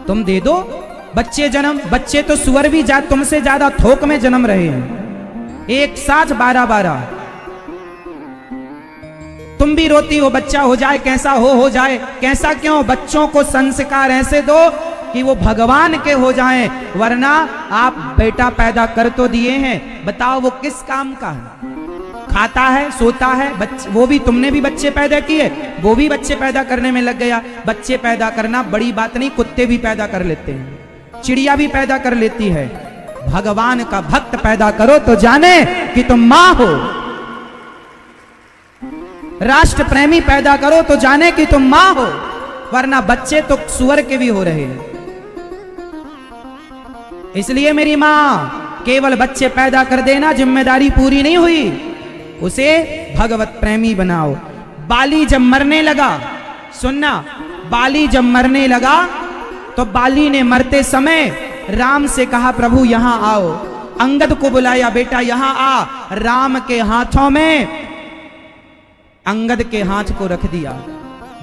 A: तुम दे दो बच्चे जन्म, बच्चे तो सुअर भी तुमसे ज्यादा थोक में जन्म रहे हैं, एक साथ 12-12। तुम भी रोती हो बच्चा हो जाए, कैसा हो जाए, कैसा क्यों? बच्चों को संस्कार ऐसे दो कि वो भगवान के हो जाएं, वरना आप बेटा पैदा कर तो दिए हैं, बताओ वो किस काम का है? खाता है, सोता है, वो भी तुमने भी बच्चे पैदा किए, वो भी बच्चे पैदा करने में लग गया। बच्चे पैदा करना बड़ी बात नहीं, कुत्ते भी पैदा कर लेते हैं, चिड़िया भी पैदा कर लेती है। भगवान का भक्त पैदा करो तो जाने कि तुम मां हो, राष्ट्र प्रेमी पैदा करो तो जाने कि तुम मां हो, वरना बच्चे तो सुअर के भी हो रहे हैं। इसलिए मेरी मां, केवल बच्चे पैदा कर देना जिम्मेदारी पूरी नहीं हुई, उसे भगवत प्रेमी बनाओ। बाली जब मरने लगा, सुनना, बाली जब मरने लगा तो बाली ने मरते समय राम से कहा प्रभु यहां आओ। अंगद को बुलाया, बेटा यहां आ। राम के हाथों में अंगद के हाथ को रख दिया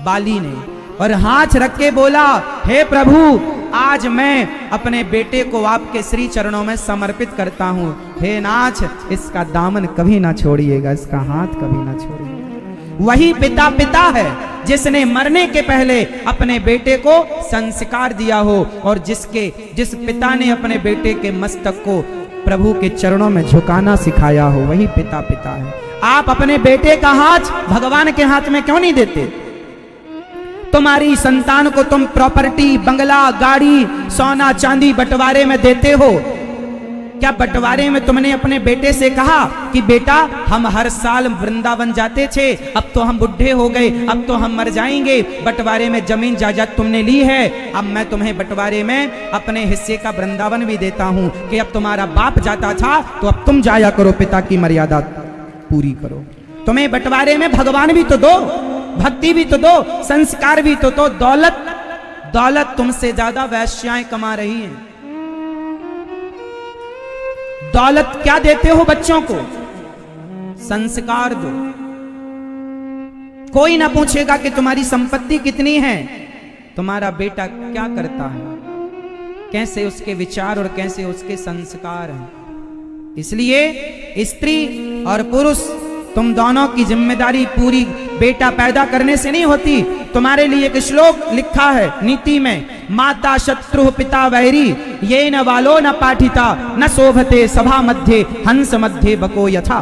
A: बाली ने, और हाथ रख के बोला, हे प्रभु आज मैं अपने बेटे को आपके श्री चरणों में समर्पित करता हूं। हे नाथ, इसका दामन कभी ना छोड़िएगा, इसका हाथ कभी ना छोड़िएगा। वही पिता है जिसने मरने के पहले अपने बेटे को संस्कार दिया हो, और जिस पिता ने अपने बेटे के मस्तक को प्रभु के चरणों में झुकाना सिखाया हो, वही पिता है। आप अपने बेटे का हाथ भगवान के हाथ में क्यों नहीं देते? तुम्हारी संतान को तुम प्रॉपर्टी, बंगला, गाड़ी, सोना चांदी बंटवारे में देते हो। क्या बंटवारे में तुमने अपने बेटे से कहा कि बेटा हम हर साल वृंदावन जाते थे, अब तो हम बुढ़े हो गए, अब तो हम मर जाएंगे, बंटवारे में जमीन जायदाद तुमने ली है, अब मैं तुम्हें बंटवारे में अपने हिस्से का वृंदावन भी देता हूं कि अब तुम्हारा बाप जाता था तो अब तुम जाया करो, पिता की मर्यादा पूरी करो। तुम्हें बंटवारे में भगवान भी तो दो, भक्ति भी तो दो, संस्कार भी तो दो। दौलत तुमसे ज्यादा वैश्याएं कमा रही हैं। दौलत क्या देते हो बच्चों को? संस्कार दो। कोई ना पूछेगा कि तुम्हारी संपत्ति कितनी है, तुम्हारा बेटा क्या करता है, कैसे उसके विचार और कैसे उसके संस्कार हैं। इसलिए स्त्री और पुरुष तुम दोनों की जिम्मेदारी पूरी बेटा पैदा करने से नहीं होती। तुम्हारे लिए एक श्लोक लिखा है नीति में, माता शत्रु पिता वैरी, ये न वालो न पाठिता, न शोभते सभा मध्य हंस मध्य बको यथा।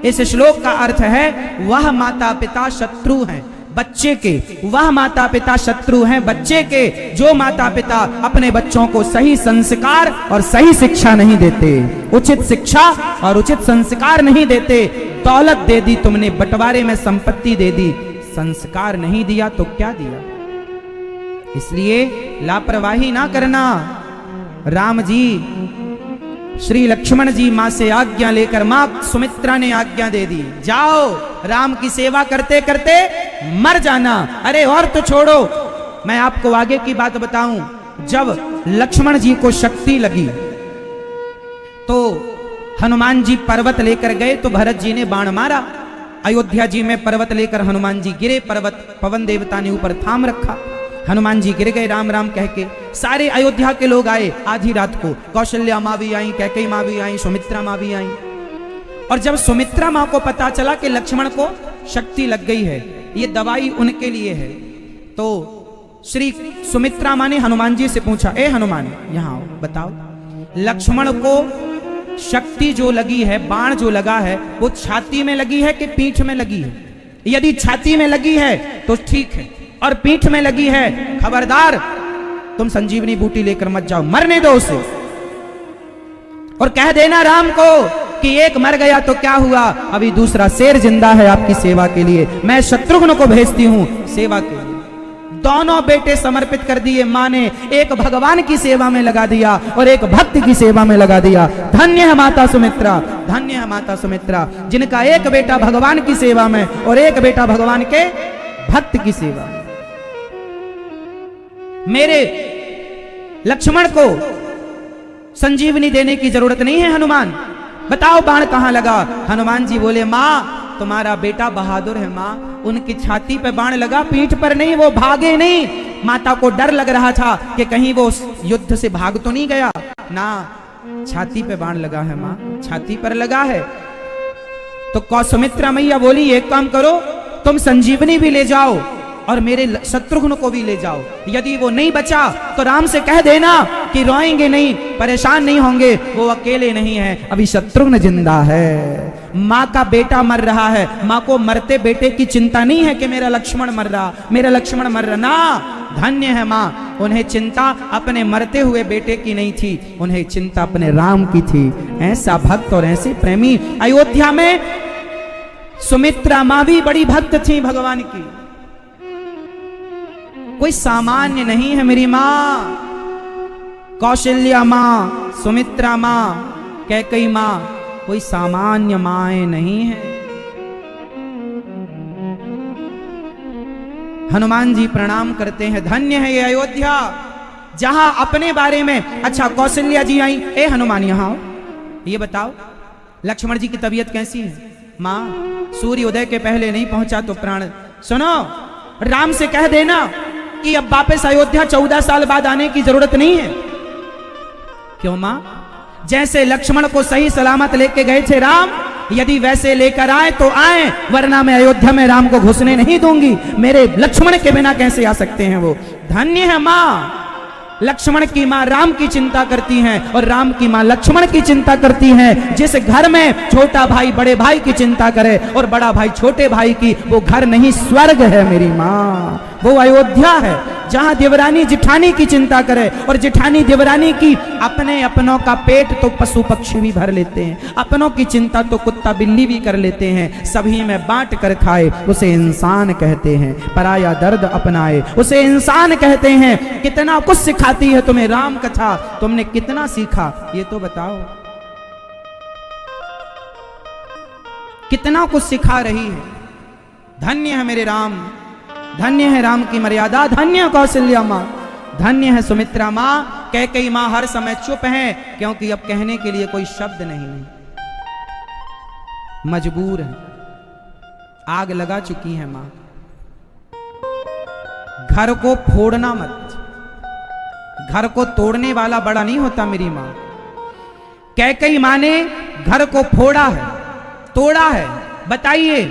A: इस श्लोक का अर्थ है वह माता पिता शत्रु हैं बच्चे के, वह माता पिता शत्रु हैं बच्चे के जो माता पिता अपने बच्चों को सही संस्कार और सही शिक्षा नहीं देते, उचित शिक्षा और उचित संस्कार नहीं देते। दौलत दे दी तुमने, बंटवारे में संपत्ति दे दी, संस्कार नहीं दिया तो क्या दिया। इसलिए लापरवाही ना करना। राम जी, श्री लक्ष्मण जी मां से आज्ञा लेकर, मां सुमित्रा ने आज्ञा दे दी, जाओ राम की सेवा करते करते मर जाना। अरे और तो छोड़ो, मैं आपको आगे की बात बताऊं। जब लक्ष्मण जी को शक्ति लगी तो हनुमान जी पर्वत लेकर गए तो भरत जी ने बाण मारा। अयोध्या जी में पर्वत लेकर हनुमान जी गिरे, पर्वत पवन देवता ने ऊपर थाम रखा, हनुमान जी गिर गए राम राम कह के। सारे अयोध्या के लोग आए आधी रात को, कौशल्या माँ भी आई, कैकेयी माँ भी आई, सुमित्रा माँ भी आई। और जब सुमित्रा माँ को पता चला कि लक्ष्मण को शक्ति लग गई है, ये दवाई उनके लिए है, तो श्री सुमित्रा माँ ने हनुमान जी से पूछा, ए हनुमान यहाँ आओ, बताओ लक्ष्मण को शक्ति जो लगी है, बाण जो लगा है, वो छाती में लगी है कि पीठ में लगी है? यदि छाती में लगी है तो ठीक है, और पीठ में लगी है, खबरदार तुम संजीवनी बूटी लेकर मत जाओ, मरने दो उसे। और कह देना राम को कि एक मर गया तो क्या हुआ, अभी दूसरा शेर जिंदा है आपकी सेवा के लिए, मैं शत्रुघ्न को भेजती हूं सेवा के लिए। दोनों बेटे समर्पित कर दिए मां ने, एक भगवान की सेवा में लगा दिया और एक भक्त की सेवा में लगा दिया। धन्य है माता सुमित्रा, धन्य है माता सुमित्रा, जिनका एक बेटा भगवान की सेवा में और एक बेटा भगवान के भक्त की सेवा में। मेरे लक्ष्मण को संजीवनी देने की जरूरत नहीं है हनुमान, बताओ बाण कहां लगा। हनुमान जी बोले, मां तुम्हारा बेटा बहादुर है मां, उनकी छाती पे बाण लगा, पीठ पर नहीं, वो भागे नहीं। माता को डर लग रहा था कि कहीं वो युद्ध से भाग तो नहीं गया ना, छाती पे बाण लगा है मां, छाती पर लगा है। तो सुमित्रा मैया बोली, एक काम करो, तुम संजीवनी भी ले जाओ और मेरे शत्रुघ्न को भी ले जाओ। यदि वो नहीं बचा तो राम से कह देना कि रोएंगे नहीं, परेशान नहीं होंगे, वो अकेले नहीं है, अभी शत्रुघ्न जिंदा है। माँ का बेटा मर रहा है, माँ को मरते बेटे की चिंता नहीं है कि मेरा लक्ष्मण मर रहा, मेरा लक्ष्मण मर रहा, ना, धन्य है माँ, उन्हें चिंता अपने मरते हुए बेटे की नहीं थी, उन्हें चिंता अपने राम की थी। ऐसा भक्त और ऐसे प्रेमी अयोध्या में सुमित्रा माँ भी बड़ी भक्त थी भगवान की, कोई सामान्य नहीं है मेरी मां। कौशल्या मां, सुमित्रा मां, कैकेयी मां, कोई सामान्य माएं नहीं है। हनुमान जी प्रणाम करते हैं, धन्य है ये अयोध्या जहां अपने बारे में। अच्छा कौशल्या जी आई, ए हनुमान यहां आओ, ये बताओ लक्ष्मण जी की तबीयत कैसी है। मां सूर्य उदय के पहले नहीं पहुंचा तो प्राण। सुनो, राम से कह देना कि अब वापस अयोध्या 14 साल बाद आने की जरूरत नहीं है। क्यों मां, जैसे लक्ष्मण को सही सलामत लेके गए थे राम, यदि वैसे लेकर आए तो आए, वरना मैं अयोध्या में राम को घुसने नहीं दूंगी। मेरे लक्ष्मण के बिना कैसे आ सकते हैं वो। धन्य है मां, लक्ष्मण की मां राम की चिंता करती हैं और राम की मां लक्ष्मण की चिंता करती हैं। जिस घर में छोटा भाई बड़े भाई की चिंता करे और बड़ा भाई छोटे भाई की, वो घर नहीं स्वर्ग है मेरी मां, वो अयोध्या है जहां देवरानी जिठानी की चिंता करे और जिठानी देवरानी की। अपने अपनों का पेट तो पशु पक्षी भी भर लेते हैं, अपनों की चिंता तो कुत्ता बिल्ली भी कर लेते हैं। सभी में बांट कर खाए उसे इंसान कहते हैं, पराया दर्द अपनाए उसे इंसान कहते हैं। कितना कुछ सिखाती है तुम्हें राम कथा, तुमने कितना सीखा ये तो बताओ। कितना कुछ सिखा रही है। धन्य है मेरे राम, धन्य है राम की मर्यादा, धन्य कौशल्या मां, धन्य है सुमित्रा मां। कैकेयी मां हर समय चुप है क्योंकि अब कहने के लिए कोई शब्द नहीं है, मजबूर है, आग लगा चुकी है मां। घर को फोड़ना मत, घर को तोड़ने वाला बड़ा नहीं होता मेरी मां। कैकेयी मां ने घर को फोड़ा है, तोड़ा है। बताइए,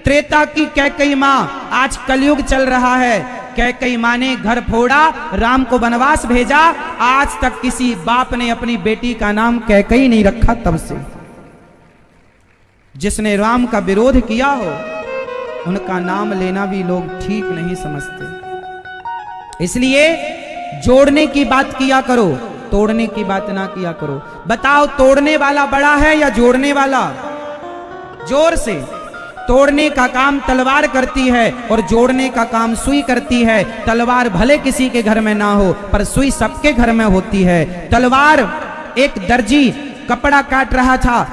A: त्रेता की कैकेयी मां, आज कलयुग चल रहा है, कैकेयी मां ने घर फोड़ा, राम को वनवास भेजा। आज तक किसी बाप ने अपनी बेटी का नाम कैकेयी नहीं रखा। तब से जिसने राम का विरोध किया हो, उनका नाम लेना भी लोग ठीक नहीं समझते। इसलिए जोड़ने की बात किया करो, तोड़ने की बात ना किया करो। बताओ तोड़ने वाला बड़ा है या जोड़ने वाला? जोर से। तोड़ने का काम तलवार करती है और जोड़ने का काम सुई करती है। तलवार भले किसी के घर में ना हो, पर सुई सबके घर में होती है। तलवार, एक दर्जी कपड़ा काट रहा था,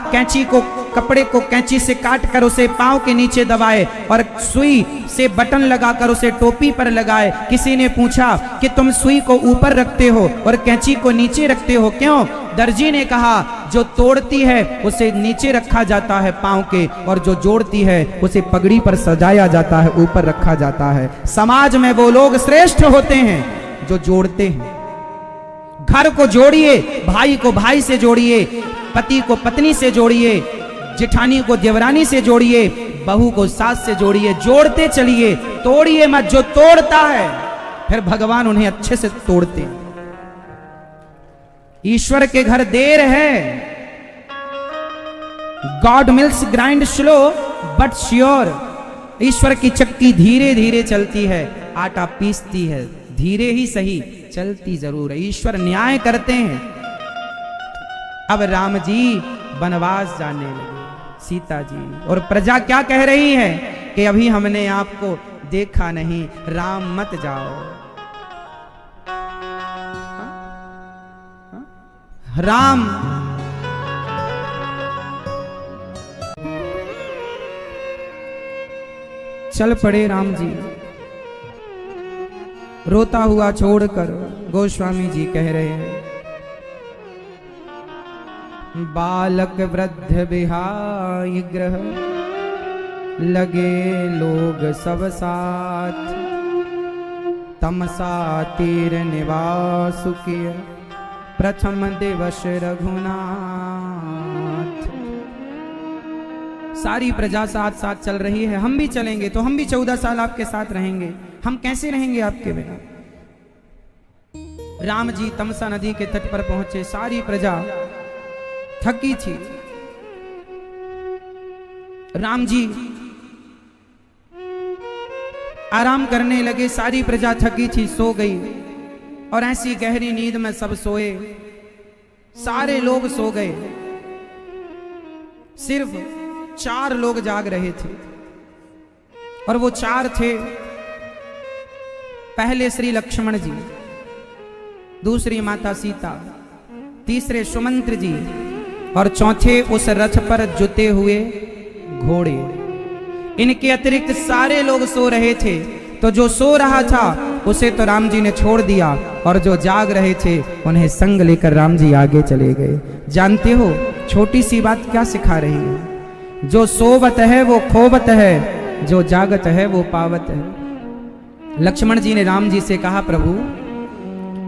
A: कपड़े को कैंची से काट कर उसे पांव के नीचे दबाए और सुई से बटन लगाकर उसे टोपी पर लगाए। किसी ने पूछा कि तुम सुई को ऊपर रखते हो और कैंची को नीचे रखते हो, क्यों? दर्जी ने कहा, जो तोड़ती है उसे नीचे रखा जाता है पांव के, और जो जोड़ती है उसे पगड़ी पर सजाया जाता है, ऊपर रखा जाता है। समाज में वो लोग श्रेष्ठ होते हैं जो जोड़ते हैं। घर को जोड़िए, भाई को भाई से जोड़िए, पति को पत्नी से जोड़िए, जेठानी को देवरानी से जोड़िए, बहू को सास से जोड़िए। जोड़ते चलिए, तोड़िए मत। जो तोड़ता है फिर भगवान उन्हें अच्छे से तोड़ते हैं। ईश्वर के घर देर है। God mills grind slow but sure. ईश्वर की चक्की धीरे धीरे चलती है, आटा पीसती है, धीरे ही सही चलती जरूर है। ईश्वर न्याय करते हैं। अब राम जी वनवास जाने लगे, सीता जी, और प्रजा क्या कह रही है कि अभी हमने आपको देखा नहीं, राम मत जाओ। राम चल पड़े। राम जी रोता हुआ छोड़कर गोस्वामी जी कह रहे हैं, बालक वृद्ध बिहाय ग्रह लगे लोग सब साथ, तमसा तीर निवास किया प्रथम दिवस रघुनाथ। सारी प्रजा साथ साथ चल रही है। हम भी चलेंगे तो हम भी 14 साल आपके साथ रहेंगे। हम कैसे रहेंगे आपके बिना? राम जी तमसा नदी के तट पर पहुंचे। सारी प्रजा थकी थी। राम जी आराम करने लगे। सारी प्रजा थकी थी, सो गई, और ऐसी गहरी नींद में सब सोए। सारे लोग सो गए, सिर्फ 4 लोग जाग रहे थे, और वो 4 थे। पहले श्री लक्ष्मण जी, दूसरी माता सीता, तीसरे सुमंत्र जी, और चौथे उस रथ पर जुते हुए घोड़े। इनके अतिरिक्त सारे लोग सो रहे थे। तो जो सो रहा था उसे तो राम जी ने छोड़ दिया, और जो जाग रहे थे उन्हें संग लेकर राम जी आगे चले गए। जानते हो छोटी सी बात क्या सिखा रही है? जो सोवत है वो खोवत है, जो जागत है वो पावत है। लक्ष्मण जी ने राम जी से कहा, प्रभु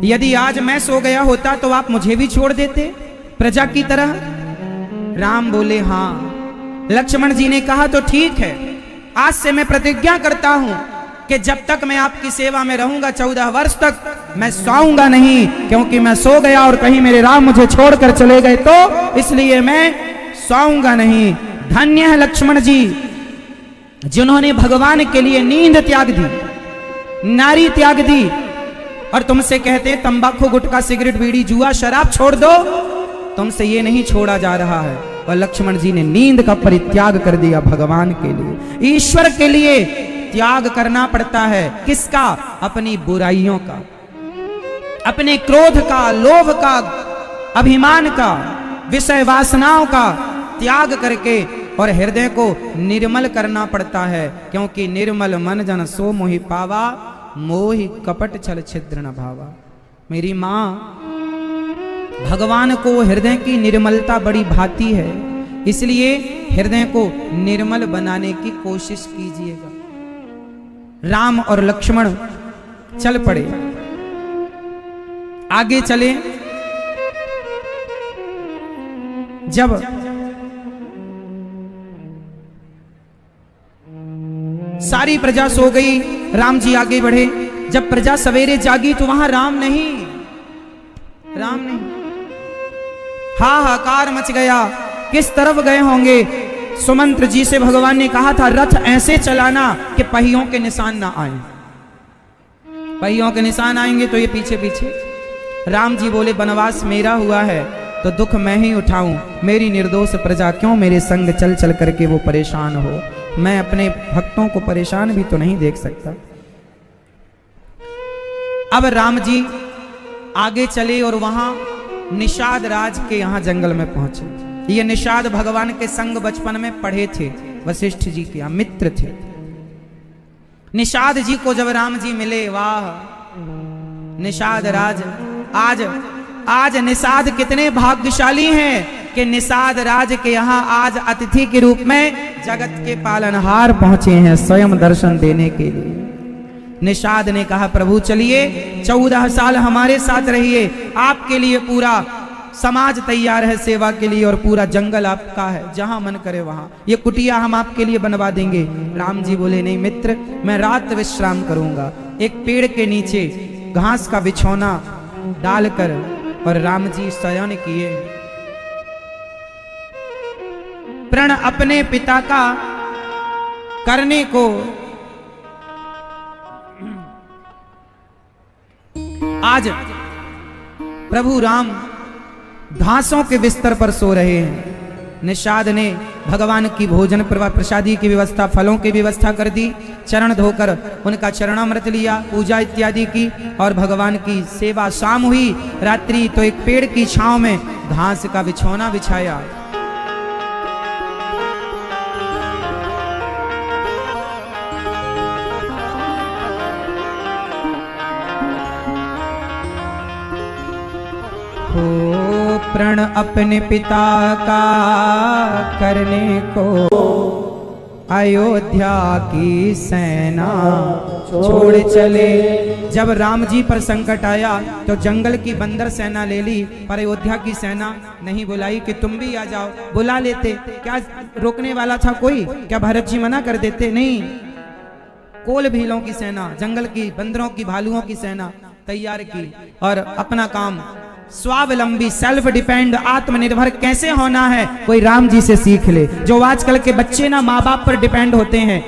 A: यदि आज मैं सो गया होता तो आप मुझे भी छोड़ देते प्रजा की तरह? राम बोले, हाँ। लक्ष्मण जी ने कहा, तो ठीक है, आज से मैं प्रतिज्ञा करता हूं कि जब तक मैं आपकी सेवा में रहूंगा 14 वर्ष तक मैं सोऊंगा नहीं, क्योंकि मैं सो गया और कहीं मेरे राम मुझे छोड़कर चले गए तो इसलिए मैं सोऊंगा नहीं। धन्य है लक्ष्मण जी जिन्होंने भगवान के लिए नींद त्याग दी, नारी त्याग दी, और तुमसे कहते हैं तंबाकू, गुटखा, सिगरेट, बीड़ी, जुआ, शराब छोड़ दो, तुमसे ये नहीं छोड़ा जा रहा है। और लक्ष्मण जी ने नींद का परित्याग कर दिया भगवान के लिए। ईश्वर के लिए त्याग करना पड़ता है। किसका? अपनी बुराइयों का, अपने क्रोध का, लोभ का, अभिमान का, विषय वासनाओं का त्याग करके और हृदय को निर्मल करना पड़ता है। क्योंकि निर्मल मन जन सो मोहि पावा, मोहि कपट छल छिद्र न भावा। मेरी माँ, भगवान को हृदय की निर्मलता बड़ी भाती है, इसलिए हृदय को निर्मल बनाने की कोशिश कीजिएगा। राम और लक्ष्मण चल पड़े, आगे चले। जब सारी प्रजा सो गई, राम जी आगे बढ़े। जब प्रजा सवेरे जागी तो वहां राम नहीं। हाहाकार मच गया। किस तरफ गए होंगे? सुमंत्र जी से भगवान ने कहा था रथ ऐसे चलाना कि पहियों के निशान ना आए, पहियों के निशान आएंगे तो ये पीछे पीछे। राम जी बोले वनवास मेरा हुआ है तो दुख मैं ही उठाऊं, मेरी निर्दोष प्रजा क्यों मेरे संग चल चल करके वो परेशान हो, मैं अपने भक्तों को परेशान भी तो नहीं देख सकता। अब राम जी आगे चले और वहां निषाद राज के यहां जंगल में पहुंचे। ये निषाद भगवान के संग बचपन में पढ़े थे, वशिष्ठ जी के मित्र थे। निषाद जी को जब राम जी मिले, वाह निषाद राज, आज निषाद कितने भाग्यशाली हैं कि निषाद राज के यहाँ आज अतिथि के रूप में जगत के पालनहार पहुंचे हैं स्वयं दर्शन देने के लिए। निषाद ने कहा प्रभु चलिए 14 साल हमारे साथ रहिए, आपके लिए पूरा समाज तैयार है सेवा के लिए और पूरा जंगल आपका है, जहां मन करे वहां, ये कुटिया हम आपके लिए बनवा देंगे। राम जी बोले नहीं मित्र, मैं रात विश्राम करूंगा। एक पेड़ के नीचे घास का बिछौना डालकर और राम जी शयन किए। प्रण अपने पिता का करने को आज प्रभु राम घासों के बिस्तर पर सो रहे हैं। निषाद ने भगवान की भोजन प्रसादी की व्यवस्था, फलों की व्यवस्था कर दी, चरण धोकर उनका चरणामृत लिया, पूजा इत्यादि की और भगवान की सेवा। शाम हुई, रात्रि तो एक पेड़ की छांव में घास का बिछौना बिछाया। प्रण अपने पिता का करने को अयोध्या की सेना छोड़ चले। जब राम जी पर संकट आया तो जंगल की बंदर सेना ले ली, पर अयोध्या की सेना नहीं बुलाई कि तुम भी आ जाओ। बुला लेते, क्या रोकने वाला था कोई? क्या भरत जी मना कर देते? नहीं। कोल भीलों की सेना, जंगल की बंदरों की, भालुओं की सेना तैयार की और अपना काम स्वावलंबी, सेल्फ डिपेंड, आत्मनिर्भर कैसे होना है कोई राम जी से सीख ले। जो आजकल के बच्चे ना माँ बाप पर डिपेंड होते हैं,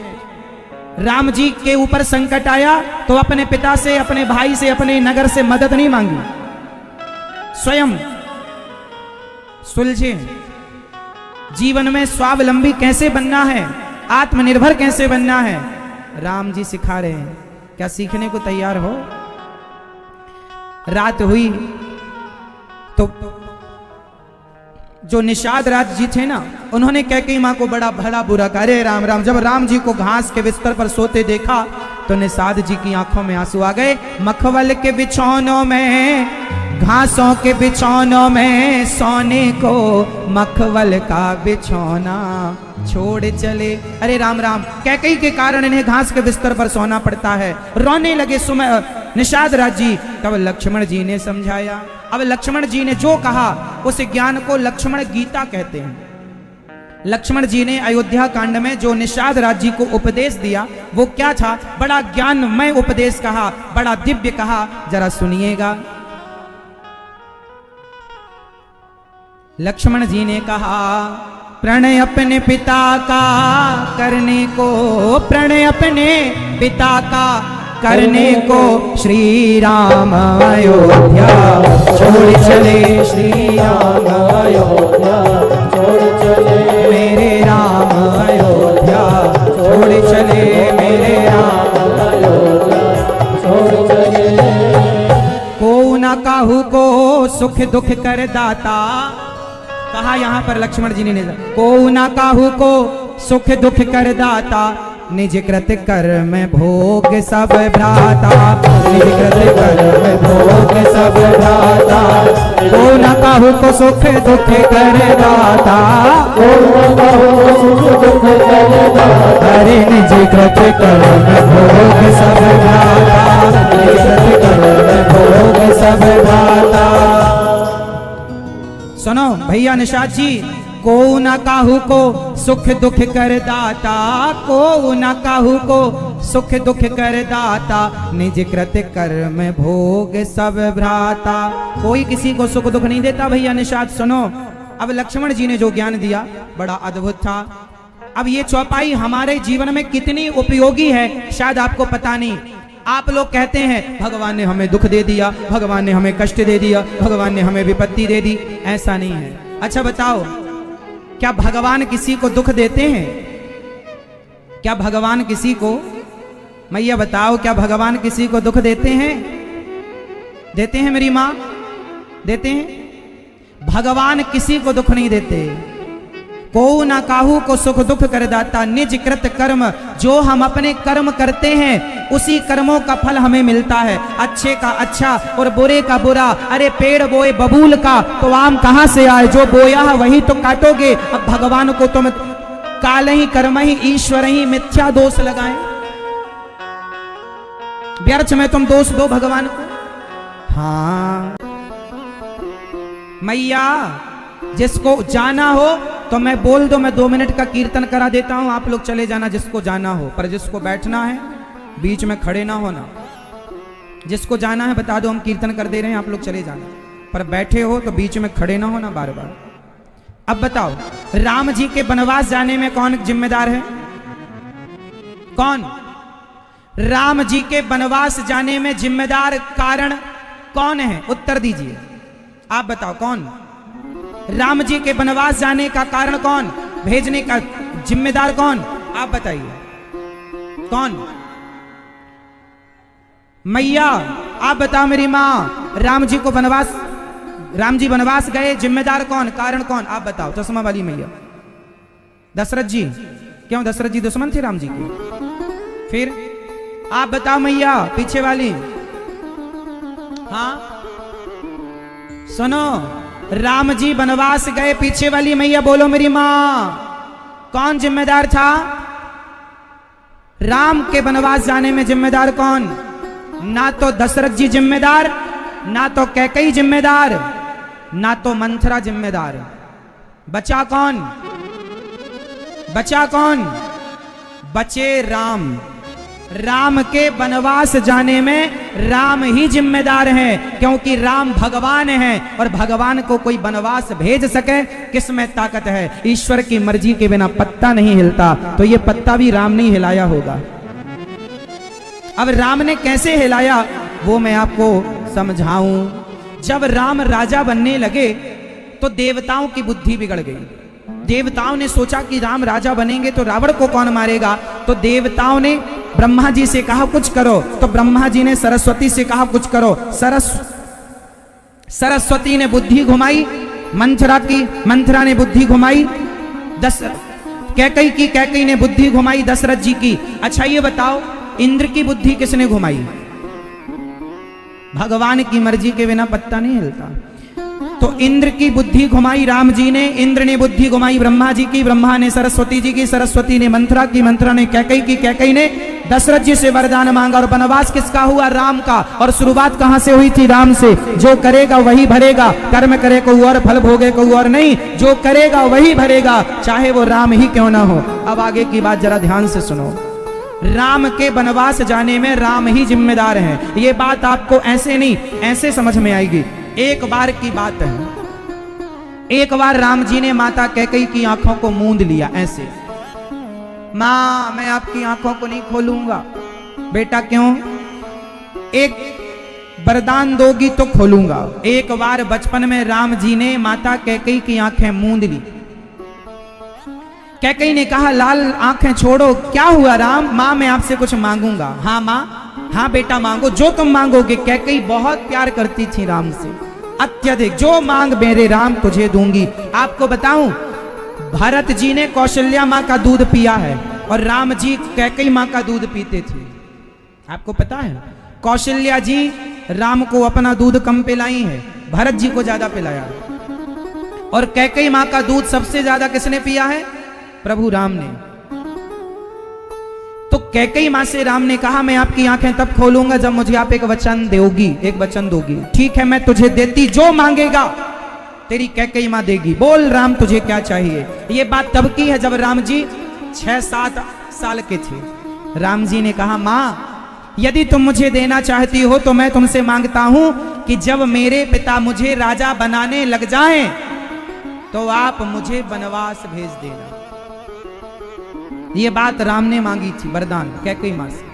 A: राम जी के ऊपर संकट आया तो अपने पिता से, अपने भाई से, अपने नगर से मदद नहीं मांगी, स्वयं सुलझे। जीवन में स्वावलंबी कैसे बनना है, आत्मनिर्भर कैसे बनना है, राम जी सिखा रहे हैं। क्या सीखने को तैयार हो? रात हुई तो जो निषाद राज जी थे ना, उन्होंने कैकेयी मां को बड़ा भला बुरा कहा। अरे राम राम, जब राम जी को घास के बिस्तर पर सोते देखा तो निषाद जी की आंखों में आंसू आ गए। मखवल के बिछौनों में, घासों के बिछौनों में सोने को मखवल का बिछौना छोड़ चले। अरे राम राम, कैकेयी के कारण इन्हें घास के बिस्तर पर सोना पड़ता है। रोने लगे निषाद राज जी। तब लक्ष्मण जी ने समझाया। अब लक्ष्मण जी ने जो कहा उस ज्ञान को लक्ष्मण गीता कहते हैं। लक्ष्मण जी ने अयोध्या कांड में जो निषाद राज जी को उपदेश दिया वो क्या था? बड़ा ज्ञानमय उपदेश कहा, बड़ा दिव्य कहा, जरा सुनिएगा। लक्ष्मण जी ने कहा प्रणय अपने पिता का करने को, प्रणय अपने पिता का करने को श्री राम अयोध्या छोड़ चले। श्री राम अयोध्या छोड़ चले, मेरे राम अयोध्या छोड़ चले, मेरे राम अयोध्या छोड़ चले। को न काहू को सुख दुख कर दाता, कहा यहाँ पर लक्ष्मण जी ने, को न काहू को सुख दुख कर दाता, निज कृत कर में भोग सब भ्राता, निज कृत कर में भोग सब भ्राता। को न काहू को सुख दुख कर दाता, को न काहू को सुख दुख कर दाता, अरे निज कृत कर में भोग सब भ्राता, निज कृत कर में भोग सब भ्राता। सुनो भैया निषाद जी, को न काहू को सुख दुख कर दाता, को न काहू को सुख दुख कर दाता, निज कृत कर्म भोग सब भ्राता। कोई किसी को सुख दुख नहीं देता भैया निषाद। सुनो, अब लक्ष्मण जी ने जो ज्ञान दिया बड़ा अद्भुत था। अब ये चौपाई हमारे जीवन में कितनी उपयोगी है शायद आपको पता नहीं। आप लोग कहते हैं भगवान ने हमें दुख दे दिया, भगवान ने हमें कष्ट दे दिया, भगवान ने हमें विपत्ति दे दी। ऐसा नहीं है। अच्छा बताओ, क्या भगवान किसी को दुख देते हैं? क्या भगवान किसी को, मैया बताओ, क्या भगवान किसी को दुख देते हैं? देते हैं मेरी माँ? देते हैं? भगवान किसी को दुख नहीं देते। को ना काहू को सुख दुख कर दाता, निज कृत कर्म, जो हम अपने कर्म करते हैं उसी कर्मों का फल हमें मिलता है। अच्छे का अच्छा और बुरे का बुरा। अरे पेड़ बोए बबूल का तो आम कहां से आए, जो बोया है वही तो काटोगे। अब भगवान को तुम काल ही कर्म ही ईश्वर ही मिथ्या दोष लगाएं, व्यर्थ में तुम दोष दो भगवान को। हाँ मैया, जिसको जाना हो तो मैं बोल दो, मैं 2 मिनट का कीर्तन करा देता हूं, आप लोग चले जाना जिसको जाना हो। पर जिसको बैठना है बीच में खड़े ना होना। जिसको जाना है बता दो, हम कीर्तन कर दे रहे हैं, आप लोग चले जाना। पर बैठे हो तो बीच में खड़े ना होना बार बार। अब बताओ, राम जी के वनवास जाने में कौन जिम्मेदार है? कौन? राम जी के वनवास जाने में जिम्मेदार कारण कौन है? उत्तर दीजिए, आप बताओ कौन? राम जी के वनवास जाने का कारण कौन? भेजने का जिम्मेदार कौन? आप बताइए कौन? मैया आप बताओ मेरी माँ, राम जी को वनवास, राम जी वनवास गए, जिम्मेदार कौन, कारण कौन? आप बताओ। चश्मा वाली मैया, दशरथ जी। क्यों, दशरथ जी दुश्मन थे राम जी के? फिर आप बताओ मैया, पीछे वाली। हाँ सुनो, राम जी वनवास गए, पीछे वाली मैया बोलो मेरी माँ, कौन जिम्मेदार था? राम के वनवास जाने में जिम्मेदार कौन? ना तो दशरथ जी जिम्मेदार, ना तो कैकेयी जिम्मेदार, ना तो मंथरा जिम्मेदार। बचा कौन? बचा कौन? बचे राम। राम के वनवास जाने में राम ही जिम्मेदार हैं, क्योंकि राम भगवान हैं और भगवान को कोई वनवास भेज सके किसमें ताकत है? ईश्वर की मर्जी के बिना पत्ता नहीं हिलता, तो ये पत्ता भी राम ने हिलाया होगा। अब राम ने कैसे हिलाया वो मैं आपको समझाऊं। जब राम राजा बनने लगे तो देवताओं की बुद्धि बिगड़ गई। देवताओं ने सोचा कि राम राजा बनेंगे तो रावण को कौन मारेगा, तो देवताओं ने ब्रह्मा जी से कहा कुछ करो, तो ब्रह्मा जी ने सरस्वती से कहा कुछ करो। सरस्वती ने बुद्धि घुमाई, मंथरा ने बुद्धि घुमाई, कैकेयी ने बुद्धि घुमाई दशरथ जी की। अच्छा ये बताओ, इंद्र की बुद्धि किसने घुमाई? भगवान की मर्जी के बिना पत्ता नहीं हिलता। तो इंद्र की बुद्धि घुमाई राम जी ने, इंद्र ने बुद्धि घुमाई ब्रह्मा जी की, ब्रह्मा ने सरस्वती जी की, सरस्वती ने मंथरा की, मंथरा ने कैकेयी की, कैकेयी ने दशरथ जी से वरदान मांगा। और वनवास किसका हुआ? राम का। और शुरुआत कहां से हुई थी? राम से। जो करेगा वही भरेगा, कर्म करे को और फल भोगे को और नहीं, जो करेगा वही भरेगा, चाहे वो राम ही क्यों ना हो। अब आगे की बात जरा ध्यान से सुनो। राम के वनवास जाने में राम ही जिम्मेदार है। ये बात आपको ऐसे नहीं ऐसे समझ में आएगी। एक बार की बात है, एक बार राम जी ने माता कैकेयी की आंखों को मूंद लिया ऐसे। मां मैं आपकी आंखों को नहीं खोलूंगा। बेटा क्यों? एक वरदान दोगी तो खोलूंगा। एक बार बचपन में राम जी ने माता कैकेयी की आंखें मूंद ली। कैकेयी ने कहा लाल आंखें छोड़ो। क्या हुआ राम? मां मैं आपसे कुछ मांगूंगा। हाँ मां, हाँ बेटा मांगो, जो तुम मांगोगे। कैकेयी बहुत प्यार करती थी राम से, अत्यधिक। जो मांग मेरे राम तुझे दूंगी। आपको बताऊं, भरत जी ने कौशल्या मां का दूध पिया है और राम जी कैकेयी मां का दूध पीते थे। आपको पता है, कौशल्या जी राम को अपना दूध कम पिलाई है, भरत जी को ज्यादा पिलाया। और कैकेयी मां का दूध सबसे ज्यादा किसने पिया है? प्रभु राम ने। तो कैकेयी मां से राम ने कहा मैं आपकी आंखें तब खोलूंगा जब मुझे आप एक वचन दोगी, एक वचन दोगी। ठीक है मैं तुझे देती, जो मांगेगा तेरी कैकेयी मां देगी। बोल राम तुझे क्या चाहिए? ये बात तब की है जब राम जी 6-7 साल के थे। राम जी ने कहा मां यदि तुम मुझे देना चाहती हो तो मैं तुमसे मांगता हूं कि जब मेरे पिता मुझे राजा बनाने लग जाएं तो आप मुझे वनवास भेज देना। ये बात राम ने मांगी थी वरदान कैकई मां से,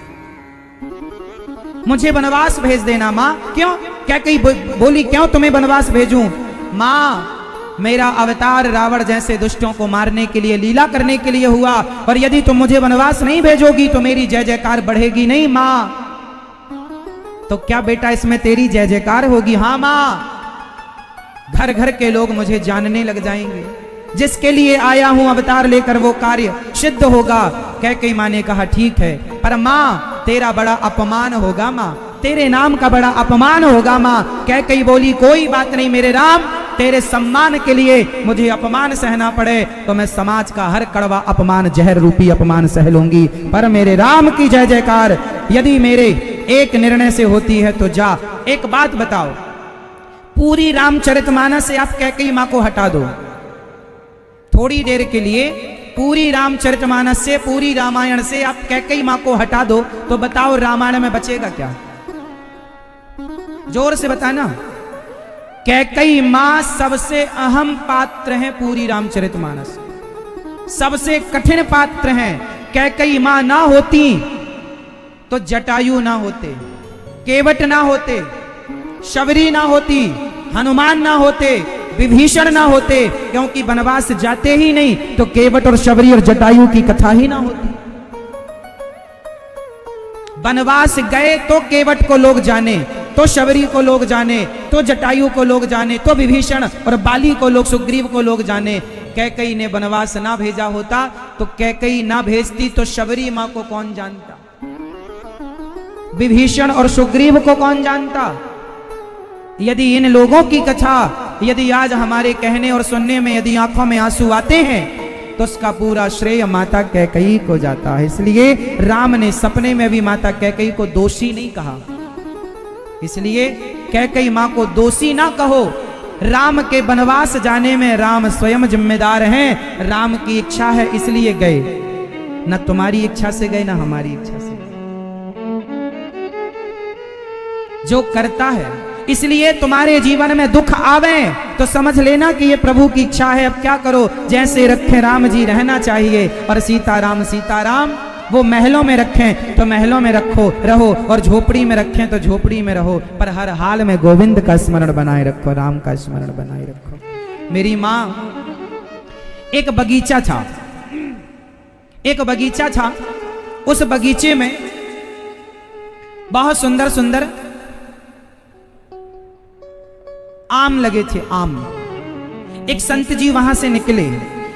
A: मुझे वनवास भेज देना मां। क्यों? कैकई बोली क्यों तुम्हें वनवास भेजूं? मां मेरा अवतार रावण जैसे दुष्टों को मारने के लिए, लीला करने के लिए हुआ, और यदि तुम मुझे वनवास नहीं भेजोगी तो मेरी जय जयकार बढ़ेगी नहीं मां। तो क्या बेटा इसमें तेरी जय जयकार होगी? हाँ मां, घर घर के लोग मुझे जानने लग जाएंगे, जिसके लिए आया हूं अवतार लेकर वो कार्य सिद्ध होगा। कैकई मां ने कहा ठीक है, पर मां तेरा बड़ा अपमान होगा मां, तेरे नाम का बड़ा अपमान होगा मां। कैकई बोली कोई बात नहीं मेरे राम, तेरे सम्मान के लिए मुझे अपमान सहना पड़े तो मैं समाज का हर कड़वा अपमान, जहर रूपी अपमान सह लूंगी, पर मेरे राम की जय जयकार यदि मेरे एक निर्णय से होती है तो जा। एक बात बताओ, पूरी रामचरितमानस से आप कैकई मां को हटा दो, थोड़ी देर के लिए पूरी रामचरितमानस से, पूरी रामायण से आप कैकई मां को हटा दो, तो बताओ रामायण में बचेगा क्या? जोर से बताना। कैकई मां सबसे अहम पात्र है पूरी रामचरितमानस, सबसे कठिन पात्र हैं। कैकई मां ना होती तो जटायु ना होते, केवट ना होते, शबरी ना होती, हनुमान ना होते, विभीषण ना होते, क्योंकि वनवास जाते ही नहीं तो केवट और शबरी और जटायु की कथा ही ना होती। वनवास गए तो केवट को लोग जाने, तो शबरी को लोग जाने, तो जटायु को लोग जाने, तो विभीषण और बाली को लोग, सुग्रीव को लोग जाने। कैकई ने वनवास ना भेजा होता तो कैकई ना भेजती तो शबरी मां को कौन जानता, विभीषण और सुग्रीव को कौन जानता। यदि इन लोगों की कथा, यदि आज हमारे कहने और सुनने में यदि आंखों में आंसू आते हैं तो उसका पूरा श्रेय माता कैकई को जाता है। इसलिए राम ने सपने में भी माता कैकई को दोषी नहीं कहा, इसलिए कैकई मां को दोषी ना कहो। राम के वनवास जाने में राम स्वयं जिम्मेदार हैं, राम की इच्छा है इसलिए गए, न तुम्हारी इच्छा से गए ना हमारी इच्छा से। जो करता है, इसलिए तुम्हारे जीवन में दुख आवे तो समझ लेना कि ये प्रभु की इच्छा है। अब क्या करो, जैसे रखे राम जी रहना चाहिए, और सीताराम वो महलों में रखें तो महलों में रहो, और झोपड़ी में रखें तो झोपड़ी में रहो, पर हर हाल में गोविंद का स्मरण बनाए रखो, राम का स्मरण बनाए रखो। मेरी मां, एक बगीचा था, उस बगीचे में बहुत सुंदर सुंदर आम लगे थे, आम। एक संत जी वहां से निकले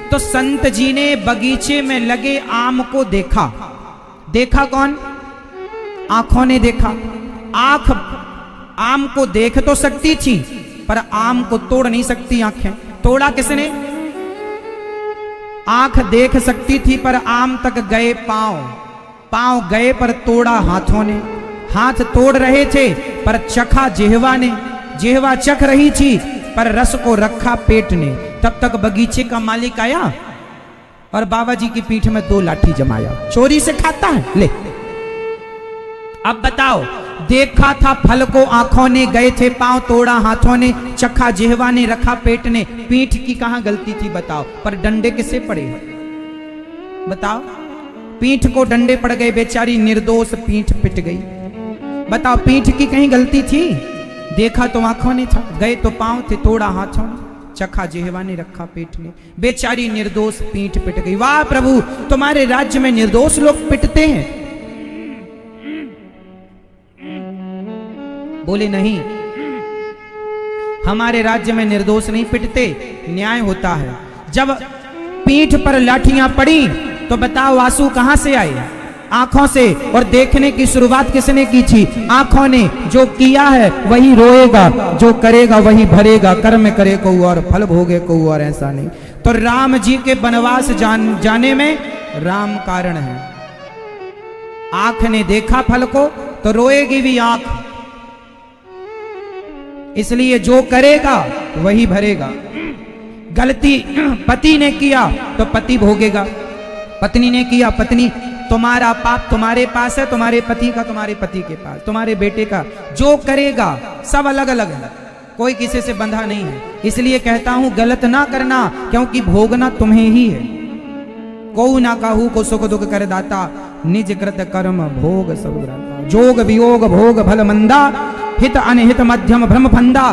A: तो संत जी ने बगीचे में लगे आम को देखा कौन? आंखों ने देखा। आंख आम को देख तो सकती थी पर आम को तोड़ नहीं सकती आंखें। तोड़ा किसने? आंख देख सकती थी पर आम तक गए पांव गए पर तोड़ा हाथों ने। हाथ तोड़ रहे थे पर चखा जिह्वा ने, जिह्वा चख रही थी पर रस को रखा पेट ने। तब तक बगीचे का मालिक आया और बाबा जी की पीठ में 2 लाठी जमाया। चोरी से खाता है, ले। अब बताओ, देखा था फल को आंखों ने, गए थे पांव, तोड़ा हाथों ने, चखा जिह्वा ने, रखा पेट ने। पीठ की कहां गलती थी बताओ? पर डंडे किससे पड़े बताओ? पीठ को डंडे पड़ गए, बेचारी निर्दोष पीठ पिट गई। बताओ, पीठ की कहीं गलती थी? देखा तो आंखों ने था, गए तो पांव थे, तोड़ा हाथों ने, चखा जिह्वा ने, रखा पेट ने। बेचारी निर्दोष पीठ पिट गई। वाह प्रभु, तुम्हारे राज्य में निर्दोष लोग पिटते हैं? बोले नहीं, हमारे राज्य में निर्दोष नहीं पिटते, न्याय होता है। जब पीठ पर लाठियां पड़ी तो बताओ आंसू कहां से आए? आंखों से। और देखने की शुरुआत किसने की थी? आंखों ने। जो किया है वही रोएगा, जो करेगा वही भरेगा। कर्म करे को और फल भोगे को और, ऐसा नहीं। तो राम जी के वनवास जाने में राम कारण है। आंख ने देखा फल को तो रोएगी भी आंख, इसलिए जो करेगा वही भरेगा। गलती पति ने किया तो पति भोगेगा, पत्नी ने किया, पत्नी। तुम्हारा पाप तुम्हारे पास है, तुम्हारे पति का तुम्हारे पति के पास, तुम्हारे बेटे का। जो करेगा सब अलग अलग है, कोई किसी से बंधा नहीं है। इसलिए कहता हूं गलत ना करना, क्योंकि भोगना तुम्हें ही है, को ना काहू को सुख दुख कर दाता, निज कृत कर्म भोग सब ग्राता। जोग वियोग भोग भल मंदा, हित अनहित मध्यम भ्रम फंदा।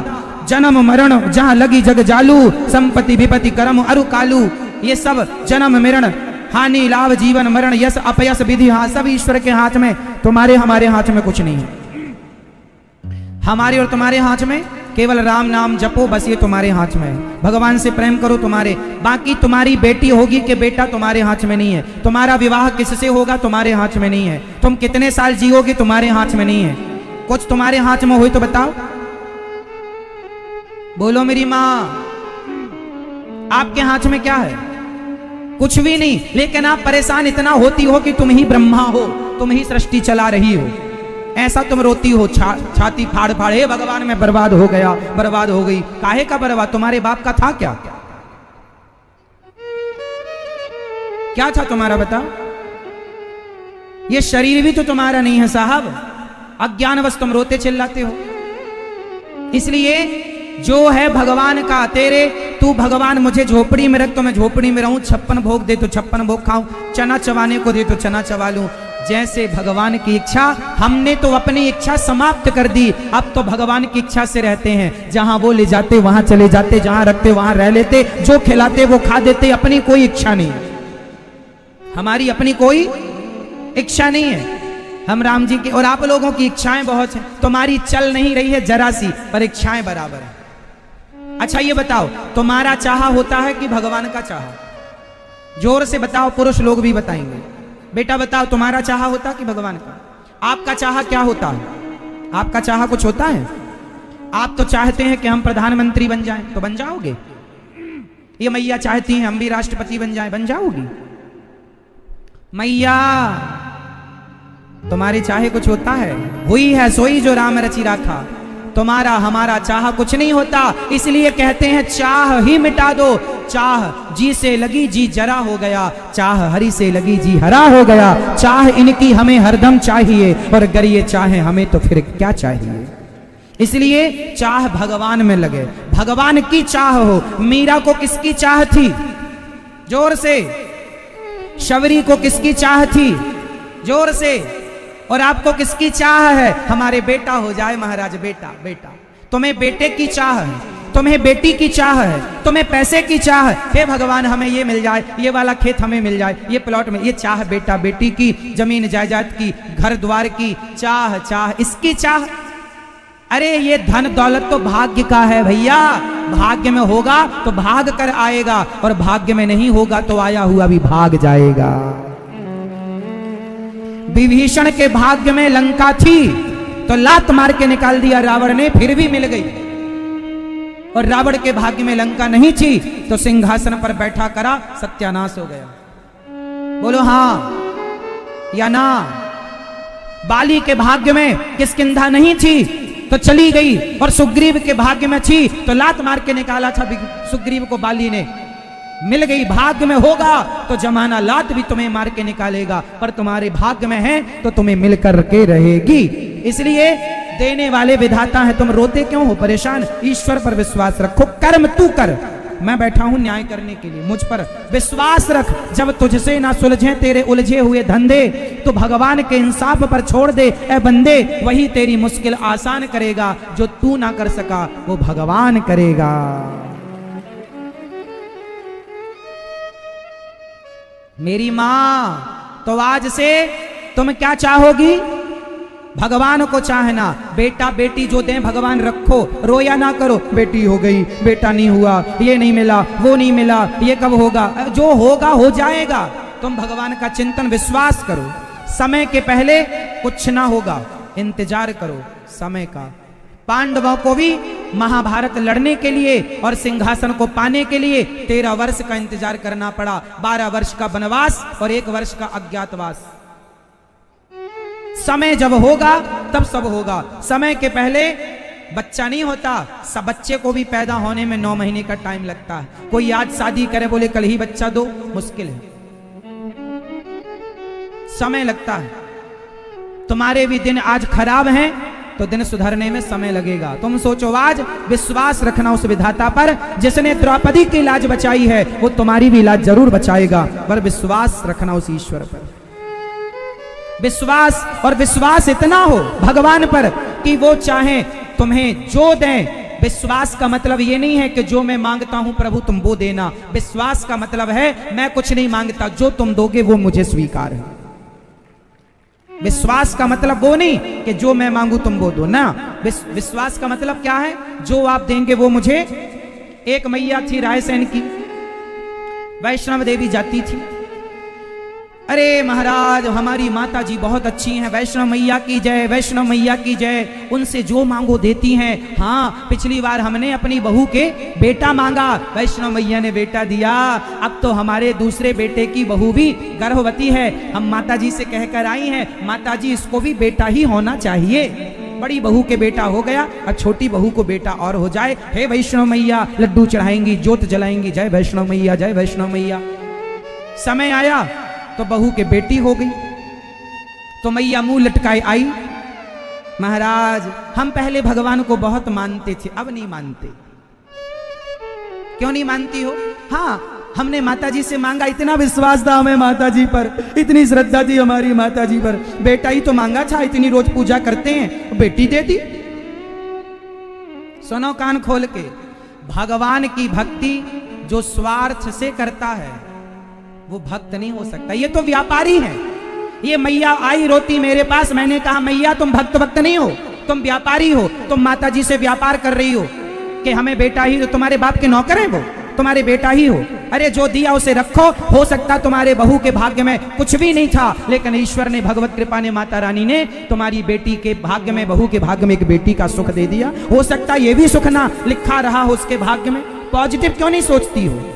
A: जन्म मरण जहां लगी जग जालू, संपत्ति विपत्ति कर्म अरु कालू। ये सब जन्म मरण हानि लाभ जीवन मरण यश अपयश विधि, हाँ सब ईश्वर के हाथ में, तुम्हारे हमारे हाथ में कुछ नहीं है। हमारे और तुम्हारे हाथ में केवल राम नाम जपो, बस ये तुम्हारे हाथ में है। भगवान से प्रेम करो तुम्हारे, बाकी तुम्हारी बेटी होगी कि बेटा तुम्हारे हाथ में नहीं है। तुम्हारा विवाह किससे होगा तुम्हारे हाथ में नहीं है। तुम कितने साल जियोगे तुम्हारे हाथ में नहीं है। कुछ तुम्हारे हाथ में हो तो बताओ, बोलो मेरी माँ, आपके हाथ में क्या है? कुछ भी नहीं। लेकिन आप परेशान इतना होती हो कि तुम ही ब्रह्मा हो, तुम ही सृष्टि चला रही हो, ऐसा तुम रोती हो, छाती फाड़ फाड़, हे भगवान मैं बर्बाद हो गया, बर्बाद हो गई। काहे का बर्बाद? तुम्हारे बाप का था क्या? क्या था तुम्हारा बताओ? ये शरीर भी तो तुम्हारा नहीं है साहब, अज्ञानवश तुम रोते चिल्लाते हो। इसलिए जो है भगवान का, तेरे तू भगवान मुझे झोपड़ी में रख तो मैं झोपड़ी में रहूं, 56 भोग दे तो 56 भोग खाऊं, चना चबाने को दे तो चना चबा लूं। जैसे भगवान की इच्छा, हमने तो अपनी इच्छा समाप्त कर दी, अब तो भगवान की इच्छा से रहते हैं। जहां वो ले जाते वहां चले जाते, जहां रखते वहां रह लेते, जो खिलाते वो खा देते। अपनी कोई इच्छा नहीं, हमारी अपनी कोई इच्छा नहीं है। हम राम जी की और आप लोगों की इच्छाएं बहुत हैं, तुम्हारी चल नहीं रही है जरा सी, पर इच्छाएं बराबर है। अच्छा ये बताओ, तुम्हारा चाहा होता है कि भगवान का चाहा? जोर से बताओ, पुरुष लोग भी बताएंगे। बेटा बताओ, तुम्हारा चाहा होता कि भगवान का? आपका चाहा क्या होता है? आपका चाहा कुछ होता है? आप तो चाहते हैं कि हम प्रधानमंत्री बन जाएं, तो बन जाओगे। ये मैया चाहती हैं हम भी राष्ट्रपति बन जाएं, बन जाओगी। मैया तुम्हारे चाहे कुछ होता है? हुई है सोई जो राम रचि राखा। तुम्हारा हमारा चाह कुछ नहीं होता, इसलिए कहते हैं चाह ही मिटा दो। चाह जी से लगी जी जरा हो गया, चाह हरि से लगी जी हरा हो गया। चाह इनकी हमें हरदम चाहिए, और अगर ये चाहे हमें तो फिर क्या चाहिए। इसलिए चाह भगवान में लगे, भगवान की चाह हो। मीरा को किसकी चाह थी? जोर से। शबरी को किसकी चाह थी? जोर से। और आपको किसकी चाह है? हमारे बेटा हो जाए महाराज, बेटा बेटा। तुम्हें बेटे की चाह है, तुम्हें बेटी की चाह है, तुम्हें पैसे की चाह है। हे भगवान हमें ये मिल जाए, ये वाला खेत हमें मिल जाए, ये प्लॉट में, ये चाह बेटा बेटी की, जमीन जायदाद की, घर द्वार की चाह, चाह इसकी चाह। अरे ये धन दौलत तो भाग्य का है भैया, भाग्य में होगा तो भाग कर आएगा, और भाग्य में नहीं होगा तो आया हुआ भी भाग जाएगा। विभीषण के भाग्य में लंका थी तो लात मार के निकाल दिया रावण ने, फिर भी मिल गई। और रावण के भाग्य में लंका नहीं थी तो सिंहासन पर बैठा करा, सत्यानाश हो गया। बोलो हां या ना? बाली के भाग्य में किष्किंधा नहीं थी तो चली गई, और सुग्रीव के भाग्य में थी तो लात मार के निकाला था सुग्रीव को बाली ने, मिल गई। भाग्य में होगा तो जमाना लात भी तुम्हें मार के निकालेगा, पर तुम्हारे भाग्य में है तो तुम्हें मिल कर के रहेगी। इसलिए देने वाले विधाता है, तुम रोते क्यों हो, परेशान? ईश्वर पर विश्वास रखो, कर्म तू कर, मैं बैठा हूं न्याय करने के लिए, मुझ पर विश्वास रख। जब तुझसे ना सुलझे तेरे उलझे हुए धंधे, तो भगवान के इंसाफ पर छोड़ दे ए बंदे, वही तेरी मुश्किल आसान करेगा। जो तू ना कर सका वो भगवान करेगा। मेरी माँ, तो आज से तुम क्या चाहोगी? भगवान को चाहना। बेटा बेटी जो दें भगवान रखो, रोया ना करो, बेटी हो गई, बेटा नहीं हुआ, ये नहीं मिला, वो नहीं मिला, ये कब होगा? जो होगा हो जाएगा। तुम भगवान का चिंतन विश्वास करो, समय के पहले कुछ ना होगा, इंतजार करो समय का। पांडवों को भी महाभारत लड़ने के लिए और सिंहासन को पाने के लिए 13 वर्ष का इंतजार करना पड़ा। 12 वर्ष का वनवास और 1 वर्ष का अज्ञातवास। समय जब होगा तब सब होगा। समय के पहले बच्चा नहीं होता। सब बच्चे को भी पैदा होने में 9 महीने का टाइम लगता है। कोई आज शादी करे बोले कल ही बच्चा दो, मुश्किल है, समय लगता है। तुम्हारे भी दिन आज खराब हैं तो दिन सुधरने में समय लगेगा। तुम सोचो, आज विश्वास रखना उस विधाता पर जिसने द्रौपदी की लाज बचाई है, वो तुम्हारी भी लाज जरूर बचाएगा। पर विश्वास रखना उस ईश्वर पर, विश्वास, और विश्वास इतना हो भगवान पर कि वो चाहे तुम्हें जो दें। विश्वास का मतलब ये नहीं है कि जो मैं मांगता हूं प्रभु तुम वो देना। विश्वास का मतलब है मैं कुछ नहीं मांगता, जो तुम दोगे वो मुझे स्वीकार है। विश्वास का मतलब वो नहीं कि जो मैं मांगू तुम वो दो ना। विश्वास का मतलब क्या है? जो आप देंगे वो मुझे। एक मैया थी रायसेन की, वैष्णव देवी जाती थी। अरे महाराज हमारी माता जी बहुत अच्छी हैं, वैष्णव मैया की जय, वैष्णव मैया की जय, उनसे जो मांगो देती हैं। हाँ, पिछली बार हमने अपनी बहू के बेटा मांगा, वैष्णव मैया ने बेटा दिया। अब तो हमारे दूसरे बेटे की बहू भी गर्भवती है, हम माता जी से कहकर आई हैं, माता जी इसको भी बेटा ही होना चाहिए। बड़ी बहू के बेटा हो गया और छोटी बहू को बेटा और हो जाए। हे वैष्णव मैया, लड्डू चढ़ाएंगी, ज्योत जलाएंगी, जय वैष्णव मैया, जय वैष्णव मैया। समय आया तो बहू के बेटी हो गई, तो मैया मुंह लटकाए आई, महाराज हम पहले भगवान को बहुत मानते थे, अब नहीं मानते। क्यों नहीं मानती हो? हाँ, हमने माता जी से मांगा, इतना विश्वास था हमें माता जी पर, इतनी श्रद्धा थी हमारी माता जी पर, बेटा ही तो मांगा था, इतनी रोज पूजा करते हैं, बेटी दे दी। सुनो कान खोल के, भगवान की भक्ति जो स्वार्थ से करता है वो भक्त नहीं हो सकता। ये तो व्यापारी है। ये मैया आई रोती मेरे पास, मैंने कहा मैया तुम भक्त नहीं हो, तुम व्यापारी हो। तुम माता जी से व्यापार कर रही हो कि हमें बेटा ही, तो तुम्हारे बाप के नौकर हैं वो, तुम्हारे बेटा ही हो। अरे जो दिया उसे रखो, हो सकता तुम्हारे बहू के भाग्य में कुछ भी नहीं था, लेकिन ईश्वर ने, भगवत कृपा ने, माता रानी ने तुम्हारी बेटी के भाग्य में, बहू के भाग्य में एक बेटी का सुख दे दिया। हो सकता ये भी सुख ना लिखा रहा हो उसके भाग्य में। पॉजिटिव क्यों नहीं सोचती हो?